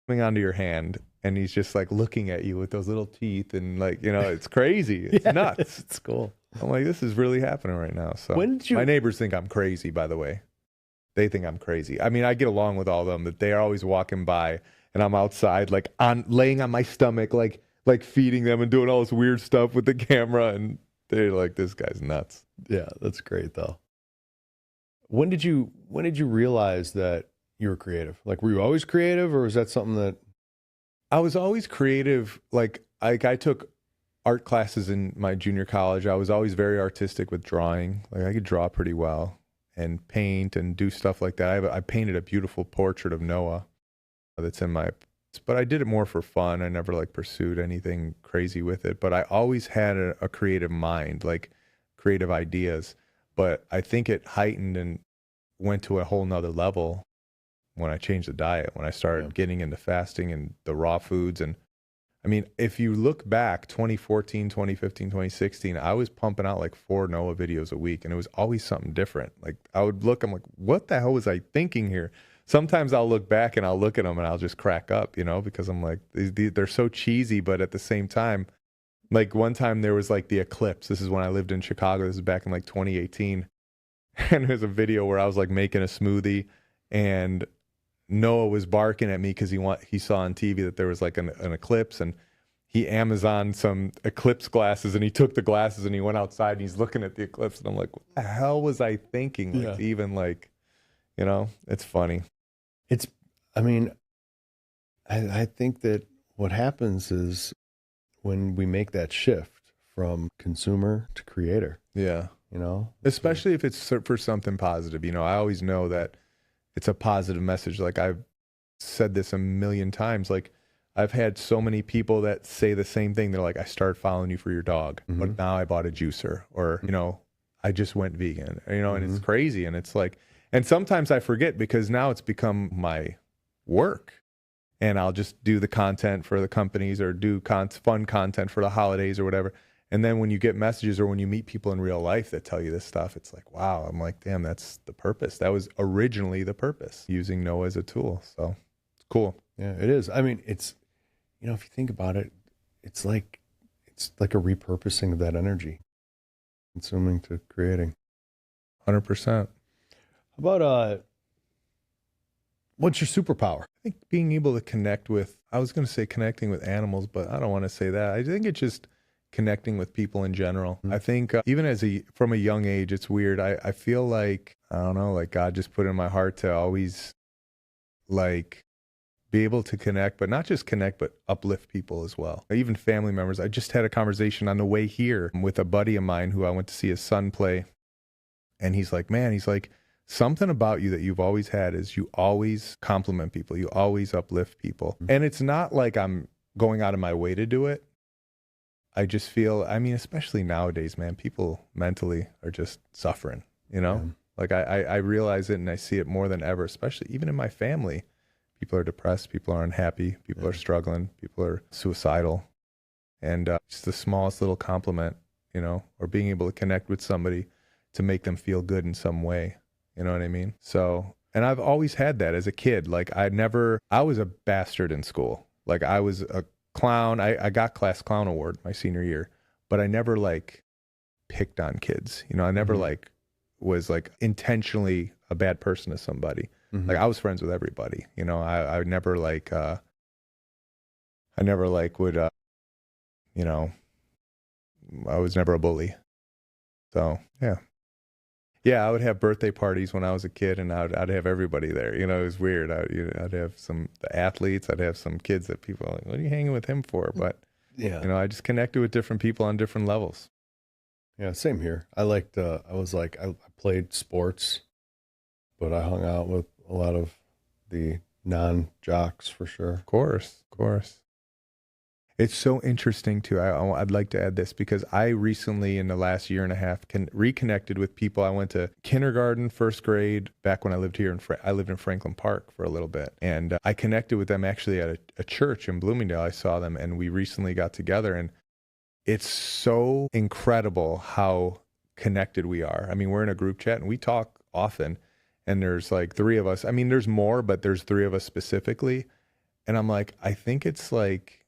coming onto your hand, and he's just like looking at you with those little teeth, and like, you know, it's crazy. It's nuts. It's cool. I'm like, this is really happening right now. So my neighbors think I'm crazy, by the way. They think I'm crazy. I mean, I get along with all of them, but they are always walking by, and I'm outside, like laying on my stomach, like feeding them and doing all this weird stuff with the camera, and they're like, this guy's nuts. Yeah, that's great though. When did you realize that you were creative? Like, were you always creative, or was that something that? I was always creative. Like I took art classes in my junior college. I was always very artistic with drawing. Like I could draw pretty well and paint and do stuff like that. I painted a beautiful portrait of Noah that's in my, but I did it more for fun. I never like pursued anything crazy with it, but I always had a creative mind, like creative ideas. But I think it heightened and went to a whole nother level when I changed the diet, when I started getting into fasting and the raw foods. And I mean, if you look back 2014, 2015, 2016, I was pumping out like 4 Noah videos a week, and it was always something different. Like I would look, I'm like, what the hell was I thinking here? Sometimes I'll look back and I'll look at them and I'll just crack up, you know, because I'm like, they're so cheesy, but at the same time, like one time there was like the eclipse. This is when I lived in Chicago. This is back in like 2018. And there's a video where I was like making a smoothie, and Noah was barking at me because he saw on TV that there was like an eclipse, and he Amazoned some eclipse glasses, and he took the glasses and he went outside and he's looking at the eclipse, and I'm like, what the hell was I thinking? Like, even like, you know, it's funny. I mean, I think that what happens is when we make that shift from consumer to creator. Yeah. You know, especially if it's for something positive. You know, I always know that it's a positive message. Like I've said this a million times. Like I've had so many people that say the same thing. They're like, I started following you for your dog, but now I bought a juicer, or, you know, I just went vegan, you know, and it's crazy. And it's like, and sometimes I forget because now it's become my work, and I'll just do the content for the companies or do fun content for the holidays or whatever. And then when you get messages or when you meet people in real life that tell you this stuff, it's like, wow, I'm like, damn, that's the purpose. That was originally the purpose, using Noah as a tool. So it's cool. Yeah, it is. I mean, it's, you know, if you think about it, it's like a repurposing of that energy, consuming to creating. 100%. How about, what's your superpower? I think being able to connect with, I was going to say connecting with animals, but I don't want to say that. I think it's just connecting with people in general. I think even from a young age, it's weird. I feel like, I don't know, like God just put it in my heart to always like be able to connect, but not just connect, but uplift people as well. Even family members. I just had a conversation on the way here with a buddy of mine who I went to see his son play. And he's like, man, he's like, something about you that you've always had is you always compliment people. You always uplift people. And it's not like I'm going out of my way to do it. I just feel, I mean, especially nowadays, man, people mentally are just suffering, you know? Yeah. Like I realize it, and I see it more than ever, especially even in my family. People are depressed, people are unhappy, people are struggling, people are suicidal. And just the smallest little compliment, you know, or being able to connect with somebody to make them feel good in some way. You know what I mean? So, and I've always had that as a kid. Like I was a bastard in school. Like I was a clown. I got class clown award my senior year, but I never like picked on kids. You know, I never like was like intentionally a bad person to somebody. Like I was friends with everybody. You know, I never like would you know, I was never a bully. So yeah, I would have birthday parties when I was a kid, and I'd have everybody there. You know, it was weird. I'd have the athletes. I'd have some kids that people are like, what are you hanging with him for? But yeah, you know, I just connected with different people on different levels. Yeah, same here. I played sports, but I hung out with a lot of the non-jocks for sure. Of course. It's so interesting too. I'd like to add this because I recently, in the last year and a half, reconnected with people. I went to kindergarten, first grade, back when I lived here. I lived in Franklin Park for a little bit. And I connected with them actually at a church in Bloomingdale. I saw them, and we recently got together. And it's so incredible how connected we are. I mean, we're in a group chat and we talk often. And there's like 3 of us. I mean, there's more, but there's 3 of us specifically. And I'm like, I think it's like,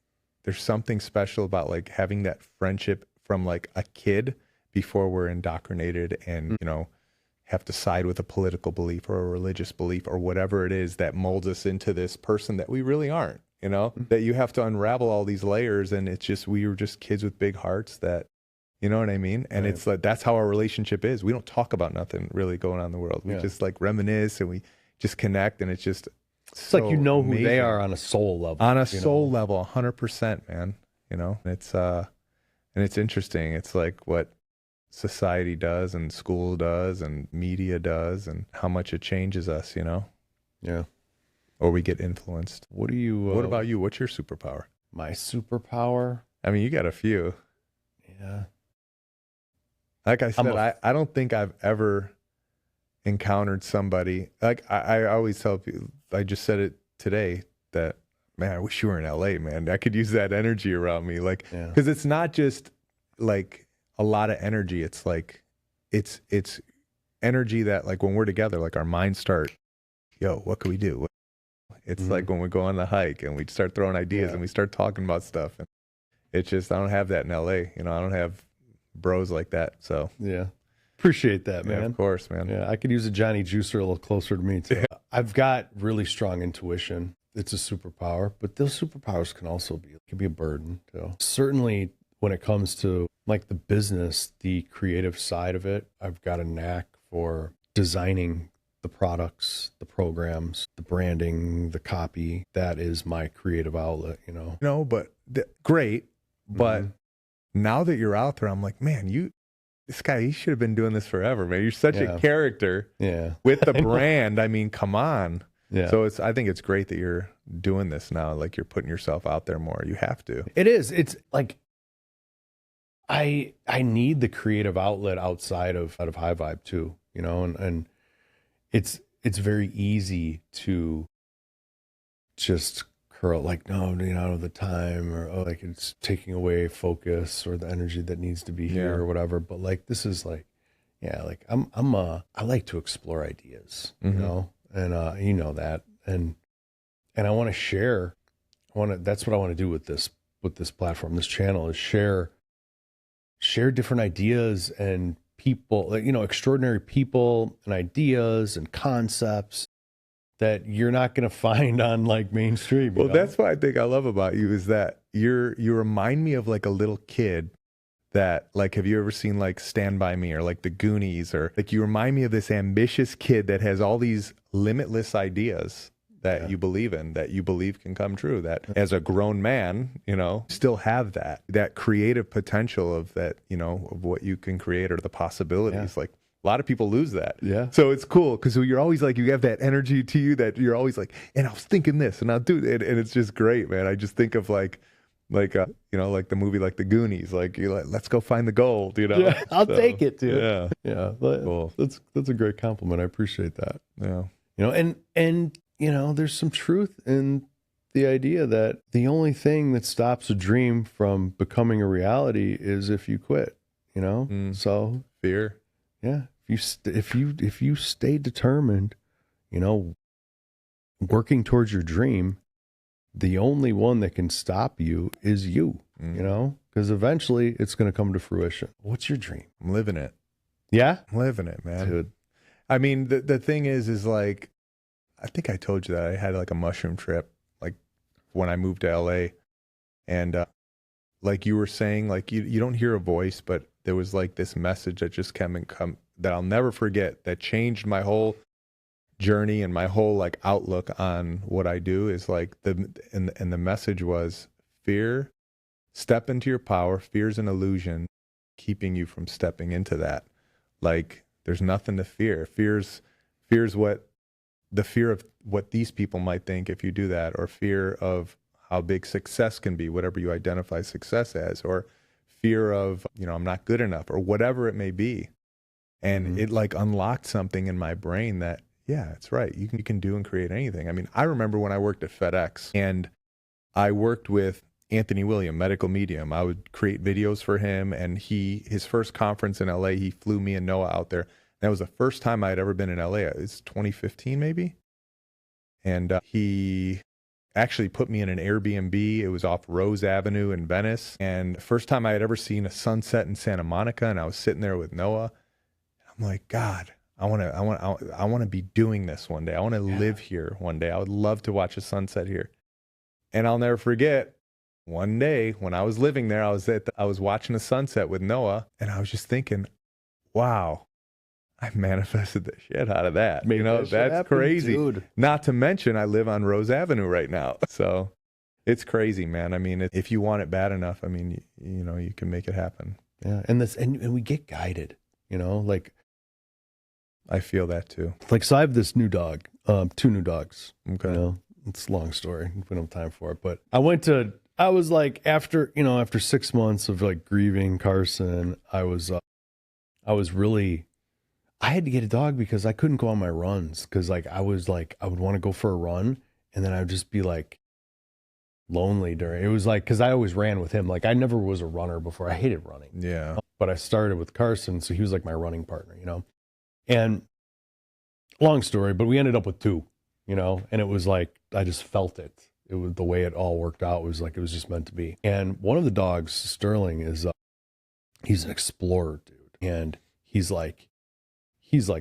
there's something special about like having that friendship from like a kid before we're indoctrinated and, you know, have to side with a political belief or a religious belief or whatever it is that molds us into this person that we really aren't, you know, that you have to unravel all these layers. And it's just, we were just kids with big hearts that, you know what I mean? And it's like, that's how our relationship is. We don't talk about nothing really going on in the world. We just like reminisce and we just connect, and it's just, it's like, you know, who they are on a soul level. On a soul level, 100%, man. You know, and it's interesting. It's like what society does and school does and media does and how much it changes us, you know? Yeah. Or we get influenced. What about you? What's your superpower? My superpower? I mean, you got a few. Yeah. Like I said, I don't think I've ever encountered somebody, like I always tell people, I just said it today, that man, I wish you were in LA, man. I could use that energy around me. Like, Yeah. because it's not just like a lot of energy. It's like, it's energy that like when we're together, like our minds start, yo, what can we do? It's like when we go on the hike and we start throwing ideas and we start talking about stuff. And it's just, I don't have that in LA. You know, I don't have bros like that. So Yeah. Appreciate that, man. yeah, of course, man. Yeah, I could use a Johnny juicer a little closer to me too. I've got really strong intuition. It's a superpower, but those superpowers can also be a burden too. Certainly when it comes to like the business, the creative side of it, I've got a knack for designing the products, the programs, the branding, the copy. That is my creative outlet, you know. No, but great. But now that you're out there, I'm like, man, this guy, he should have been doing this forever, man. You're such a character with the brand. I mean, come on. Yeah. So I think it's great that you're doing this now. Like you're putting yourself out there more. You have to. It is. It's like I need the creative outlet outside of High Vibe too, you know, and it's very easy to just curl like, no, you know, the time, or oh, like it's taking away focus or the energy that needs to be here or whatever. But like this is like, yeah, like I like to explore ideas, you know, and you know that, and I want to share. That's what I want to do with this platform, this channel, is share different ideas and people, you know, extraordinary people and ideas and concepts that you're not going to find on like mainstream. Well, that's what I think I love about you is that you remind me of like a little kid that like, have you ever seen like Stand By Me or like The Goonies, or like you remind me of this ambitious kid that has all these limitless ideas that you believe in, that you believe can come true, that as a grown man, you know, still have that creative potential of that, you know, of what you can create or the possibilities. Like a lot of people lose that. Yeah. So it's cool because you're always like, you have that energy to you that you're always like, and I was thinking this and I'll do it. And it's just great, man. I just think of like, you know, like the movie, like The Goonies, like you're like, let's go find the gold, you know? Yeah, I'll take it, dude. Yeah. Yeah. Cool. That's a great compliment. I appreciate that. Yeah. You know, and, you know, there's some truth in the idea that the only thing that stops a dream from becoming a reality is if you quit, you know? So fear. Yeah. If you stay determined, you know, working towards your dream, the only one that can stop you is you, you know, because eventually it's going to come to fruition. What's your dream? I'm living it. Yeah. I'm living it, man. Dude. I mean, the thing is like, I think I told you that I had like a mushroom trip, like when I moved to LA, and like you were saying, like you don't hear a voice, but there was like this message that just come that I'll never forget, that changed my whole journey and my whole like outlook on what I do. Is like and the message was, fear, step into your power. Fear's an illusion, keeping you from stepping into that. Like there's nothing to fear. Fear's the fear of what these people might think if you do that, or fear of how big success can be, whatever you identify success as, or fear of, you know, I'm not good enough, or whatever it may be. And it like unlocked something in my brain that, yeah, it's right. You can do and create anything. I mean, I remember when I worked at FedEx and I worked with Anthony William, medical medium. I would create videos for him, and his first conference in LA, he flew me and Noah out there. That was the first time I had ever been in LA. It's 2015 maybe. And he actually put me in an Airbnb. It was off Rose Avenue in Venice. And the first time I had ever seen a sunset in Santa Monica, and I was sitting there with Noah. I'm like, God, I want to be doing this one day. I want to live here one day. I would love to watch a sunset here. And I'll never forget, one day when I was living there, I was watching a sunset with Noah, and I was just thinking, wow, I manifested the shit out of that. You know, that's crazy. Dude. Not to mention, I live on Rose Avenue right now. So it's crazy, man. I mean, if you want it bad enough, I mean, you know, you can make it happen. Yeah. And we get guided, you know, like. I feel that too. Like, so I have this new dog, 2 new dogs. Okay. You know, it's a long story. We don't have time for it. But I was like, after 6 months of like grieving Carson, I had to get a dog because I couldn't go on my runs. Cause like, I would want to go for a run, and then I would just be like, lonely during, it was like, because I always ran with him. Like I never was a runner before. I hated running. Yeah. But I started with Carson, so he was like my running partner, you know? And long story, but we ended up with 2, you know? And it was like, I just felt it. It was the way it all worked out. It was like, it was just meant to be. And one of the dogs, Sterling, is, he's an explorer, dude. And he's like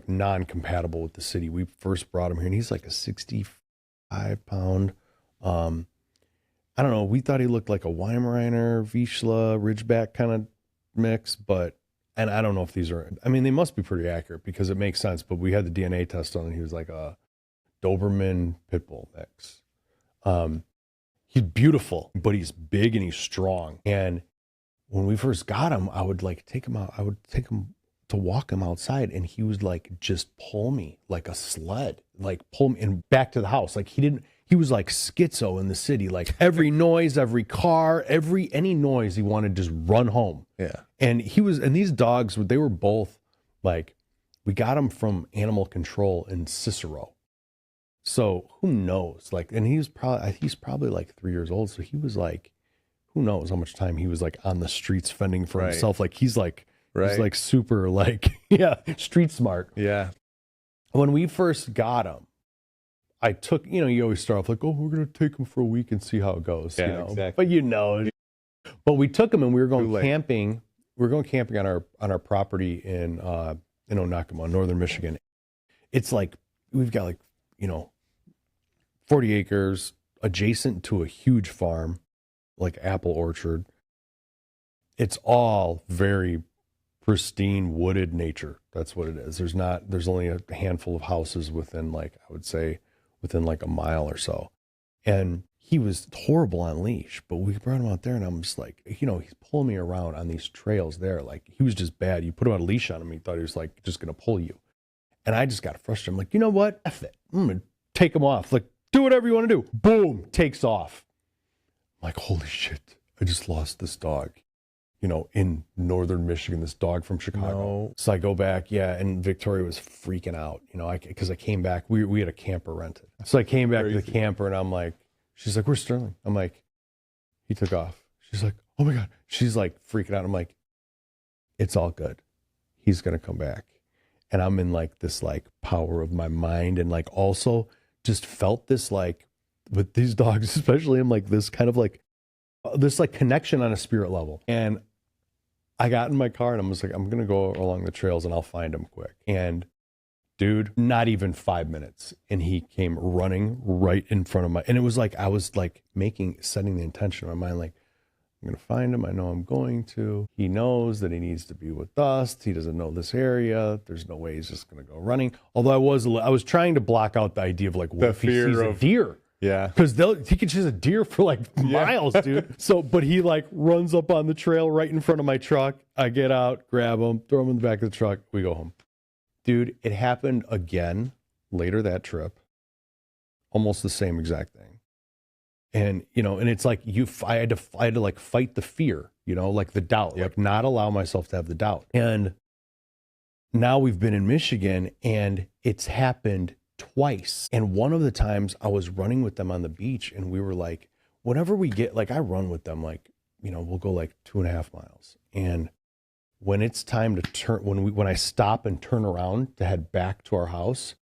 non-compatible with the city. We first brought him here and he's like a 65-pound, I don't know. We thought he looked like a Weimaraner, Vizsla, Ridgeback kind of mix, and I don't know if these are, I mean, they must be pretty accurate because it makes sense, but we had the DNA test on and he was like a Doberman Pitbull mix. He's beautiful, but he's big and he's strong. And when we first got him, I would like take him out. I would take him to walk him outside and he would like just pull me like a sled, like pull me and back to the house. Like he was like schizo in the city, like every noise, every car, any noise he wanted to just run home. Yeah. And these dogs, they were both like, we got them from animal control in Cicero. So who knows? Like, and he's probably like 3 years old. So he was like, who knows how much time he was like on the streets fending for himself. Like he's like super like, yeah, street smart. Yeah. When we first got him, I took, you know, you always start off like, oh, we're going to take him for a week and see how it goes. Yeah, you know? exactly. But we took him and we were going camping. We were going camping on our property in Onakama, northern Michigan. It's like, we've got like, you know, 40 acres adjacent to a huge farm, like apple orchard. It's all very pristine wooded nature. That's what it is. There's only a handful of houses within like, I would say within like a mile or so. And he was horrible on leash, but we brought him out there and I'm just like, you know, he's pulling me around on these trails there. Like he was just bad. You put him on a leash on him. He thought he was like just going to pull you. And I just got frustrated. I'm like, you know what? F it. I'm going to take him off. Like, do whatever you want to do. Boom, takes off. I'm like, holy shit. I just lost this dog, you know, in northern Michigan, this dog from Chicago. No. So I go back, yeah, and Victoria was freaking out, you know, because I came back. We had a camper rented. So I came back to the camper and I'm like, she's like, where's Sterling? I'm like, he took off. She's like, oh my God. She's like freaking out. I'm like, it's all good. He's going to come back. And I'm in like this like power of my mind and like also just felt this like with these dogs, especially I'm like this kind of like this like connection on a spirit level. And I got in my car and I was like, I'm going to go along the trails and I'll find him quick. And dude, not even 5 minutes. And he came running right in front of and it was like, I was like setting the intention in my mind, like, I'm going to find him. I know I'm going to. He knows that he needs to be with us. He doesn't know this area. There's no way he's just going to go running. Although I was trying to block out the idea of like, what if he sees a deer? Yeah. Because he could chase a deer for like miles, dude. So, but he like runs up on the trail right in front of my truck. I get out, grab him, throw him in the back of the truck. We go home. Dude, it happened again later that trip. Almost the same exact thing. And, you know, and it's like I had to like fight the fear, you know, like the doubt, like not allow myself to have the doubt. And now we've been in Michigan and it's happened twice. And one of the times I was running with them on the beach and we were like, whenever we get, like I run with them, like, you know, we'll go like 2.5 miles. And when it's time to turn, when I stop and turn around to head back to our house,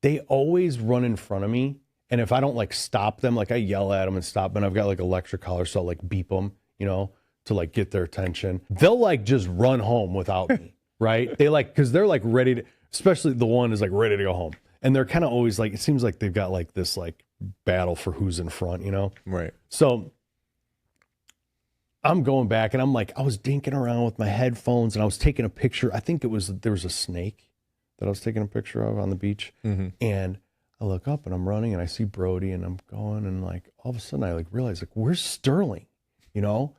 they always run in front of me. And if I don't like stop them, like I yell at them and stop, and I've got like electric collars, so I'll like beep them, you know, to like get their attention. They'll like just run home without me, right? They like, cause they're like ready to, especially the one is like ready to go home. And they're kind of always like, it seems like they've got like this like battle for who's in front, you know? Right. So I'm going back and I'm like, I was dinking around with my headphones and I was taking a picture. I think there was a snake that I was taking a picture of on the beach. Mm-hmm. And I look up and I'm running and I see Brody and I'm going and like all of a sudden I like realize like, where's Sterling? You know,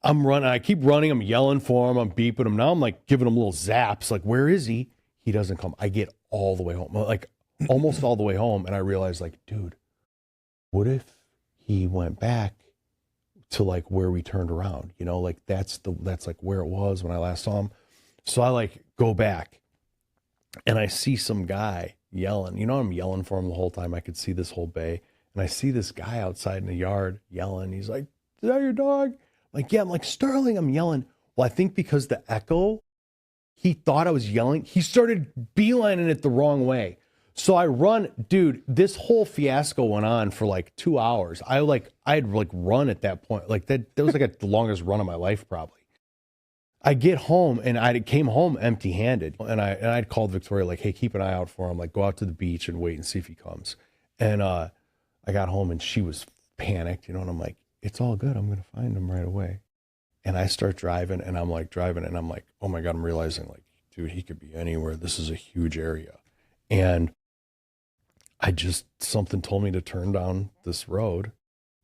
I'm running, I keep running, I'm yelling for him, I'm beeping him. Now I'm like giving him little zaps, like, where is he? He doesn't come. I get all the way home, like almost all the way home. And I realized like, dude, what if he went back to like where we turned around? You know, like that's like where it was when I last saw him. So I like go back and I see some guy yelling, you know, I'm yelling for him the whole time. I could see this whole bay And I see this guy outside in the yard yelling. He's like, "Is that your dog?" Like, yeah. I'm like, "Sterling," I'm yelling. Well, I think because the echo, he thought I was yelling. He started beelining it the wrong way. So I run, dude, this whole fiasco went on for like 2 hours. I had run at that point. Like that was like the longest run of my life, probably. I get home and I came home empty handed. And I'd called Victoria, like, "Hey, keep an eye out for him. Like, go out to the beach and wait and see if he comes." And I got home and she was panicked, and I'm like, "It's all good. I'm going to find him right away." And I start driving and I'm like, "Oh my God," I'm realizing, like, dude, he could be anywhere. This is a huge area. And something told me to turn down this road,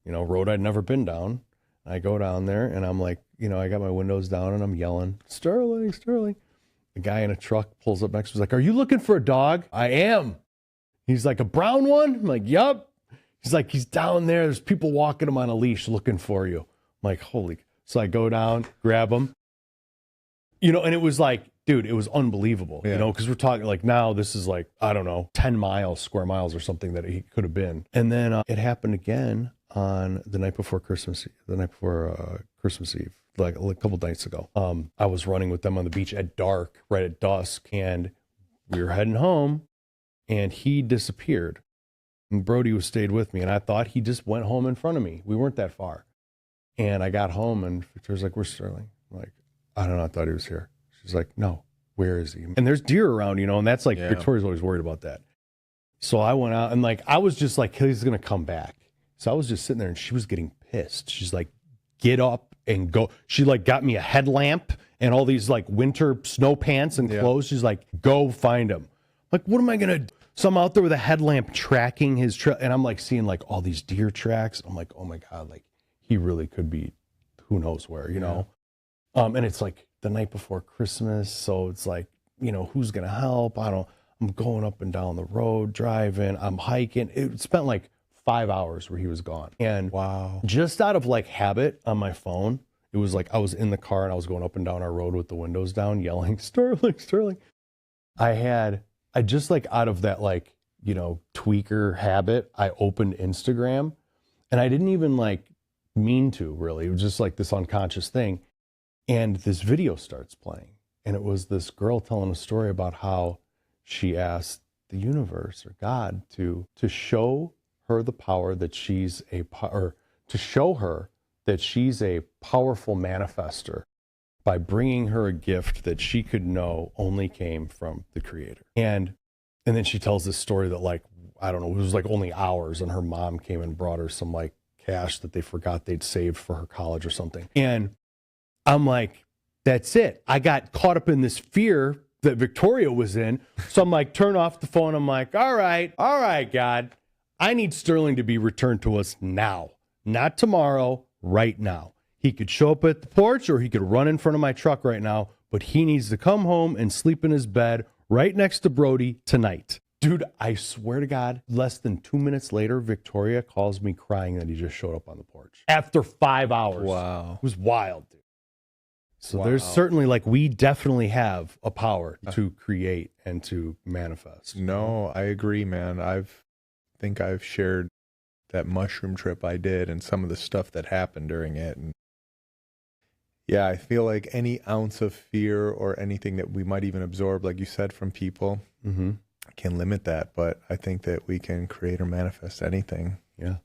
road I'd never been down. I go down there and I'm like, I got my windows down and I'm yelling, "Sterling, Sterling." The guy in a truck pulls up next to me. He's like, "Are you looking for a dog?" "I am." He's like, "A brown one?" I'm like, "Yup." He's like, "He's down there. There's people walking him on a leash looking for you." I'm like, holy. So I go down, grab him, and it was like, dude, it was unbelievable, because we're talking like now this is like, I don't know, 10 square miles or something that he could have been. And then it happened again on the night before Christmas Eve, like a couple nights ago. I was running with them on the beach at dark, right at dusk, and we were heading home and he disappeared. And Brody stayed with me, and I thought he just went home in front of me. We weren't that far. And I got home and Victoria's like, "Where's Sterling?" I'm like, "I don't know, I thought he was here." She's like, "No, where is he?" And there's deer around, and that's like, Victoria's always worried about that. So I went out and like, I was just like, he's going to come back. So I was just sitting there and she was getting pissed. She's like, "Get up and go." She like got me a headlamp and all these like winter snow pants and clothes. She's like, "Go find him." Like, what am I going to do? So I'm out there with a headlamp tracking his trail. And I'm like seeing like all these deer tracks. I'm like, oh my God, like he really could be who knows where, and it's like the night before Christmas. So it's like, who's going to help? I'm going up and down the road, driving, I'm hiking. It spent like 5 hours where he was gone. And Wow. Just out of like habit on my phone, it was like I was in the car and I was going up and down our road with the windows down, yelling, "Sterling, Sterling." I just like out of that like, tweaker habit, I opened Instagram and I didn't even like mean to really. It was just like this unconscious thing. And this video starts playing. And it was this girl telling a story about how she asked the universe or God to show her the power that to show her that she's a powerful manifester by bringing her a gift that she could know only came from the Creator. And then she tells this story that like, I don't know, it was like only hours, and her mom came and brought her some like cash that they forgot they'd saved for her college or something. And I'm like, that's it. I got caught up in this fear that Victoria was in. So I'm like, turn off the phone. I'm like, all right, God, I need Sterling to be returned to us now, not tomorrow, right now. He could show up at the porch or he could run in front of my truck right now, but he needs to come home and sleep in his bed right next to Brody tonight. Dude, I swear to God, less than 2 minutes later, Victoria calls me crying that he just showed up on the porch after 5 hours. Wow. It was wild, dude. So there's certainly like, we definitely have a power to create and to manifest. No, I agree, man. I think I've shared that mushroom trip I did and some of the stuff that happened during it. And yeah, I feel like any ounce of fear or anything that we might even absorb, like you said, from people, can limit that. But I think that we can create or manifest anything. Yeah.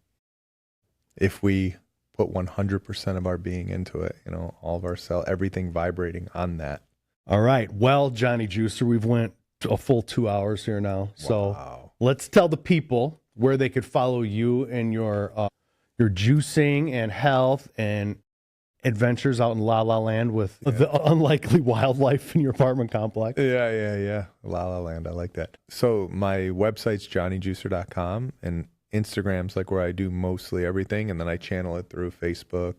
If we put 100% of our being into it, all of our everything vibrating on that. All right. Well, Jonny Juicer, we've went a full 2 hours here now. Wow. So let's tell the people where they could follow you and your juicing and health and adventures out in La La Land with the unlikely wildlife in your apartment complex. Yeah. La La Land. I like that. So my website's johnnyjuicer.com, and Instagram's like where I do mostly everything. And then I channel it through Facebook,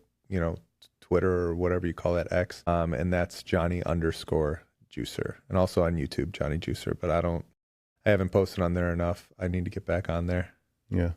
Twitter or whatever you call that, X. And that's Johnny_Juicer. And also on YouTube, Jonny Juicer. But I haven't posted on there enough. I need to get back on there. Yeah.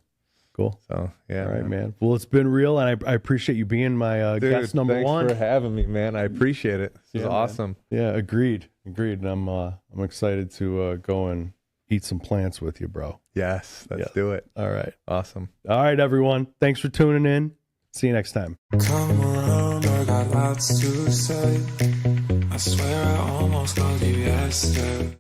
Cool. So, yeah. All right, man. Well, it's been real, and I appreciate you being my guest number one. Thanks for having me, man. I appreciate it. This is awesome. Man. Yeah, agreed. And I'm excited to go and eat some plants with you, bro. Yes, let's do it. All right. Awesome. All right, everyone. Thanks for tuning in. See you next time. Come around, I got lots to say. I swear I almost called you yesterday.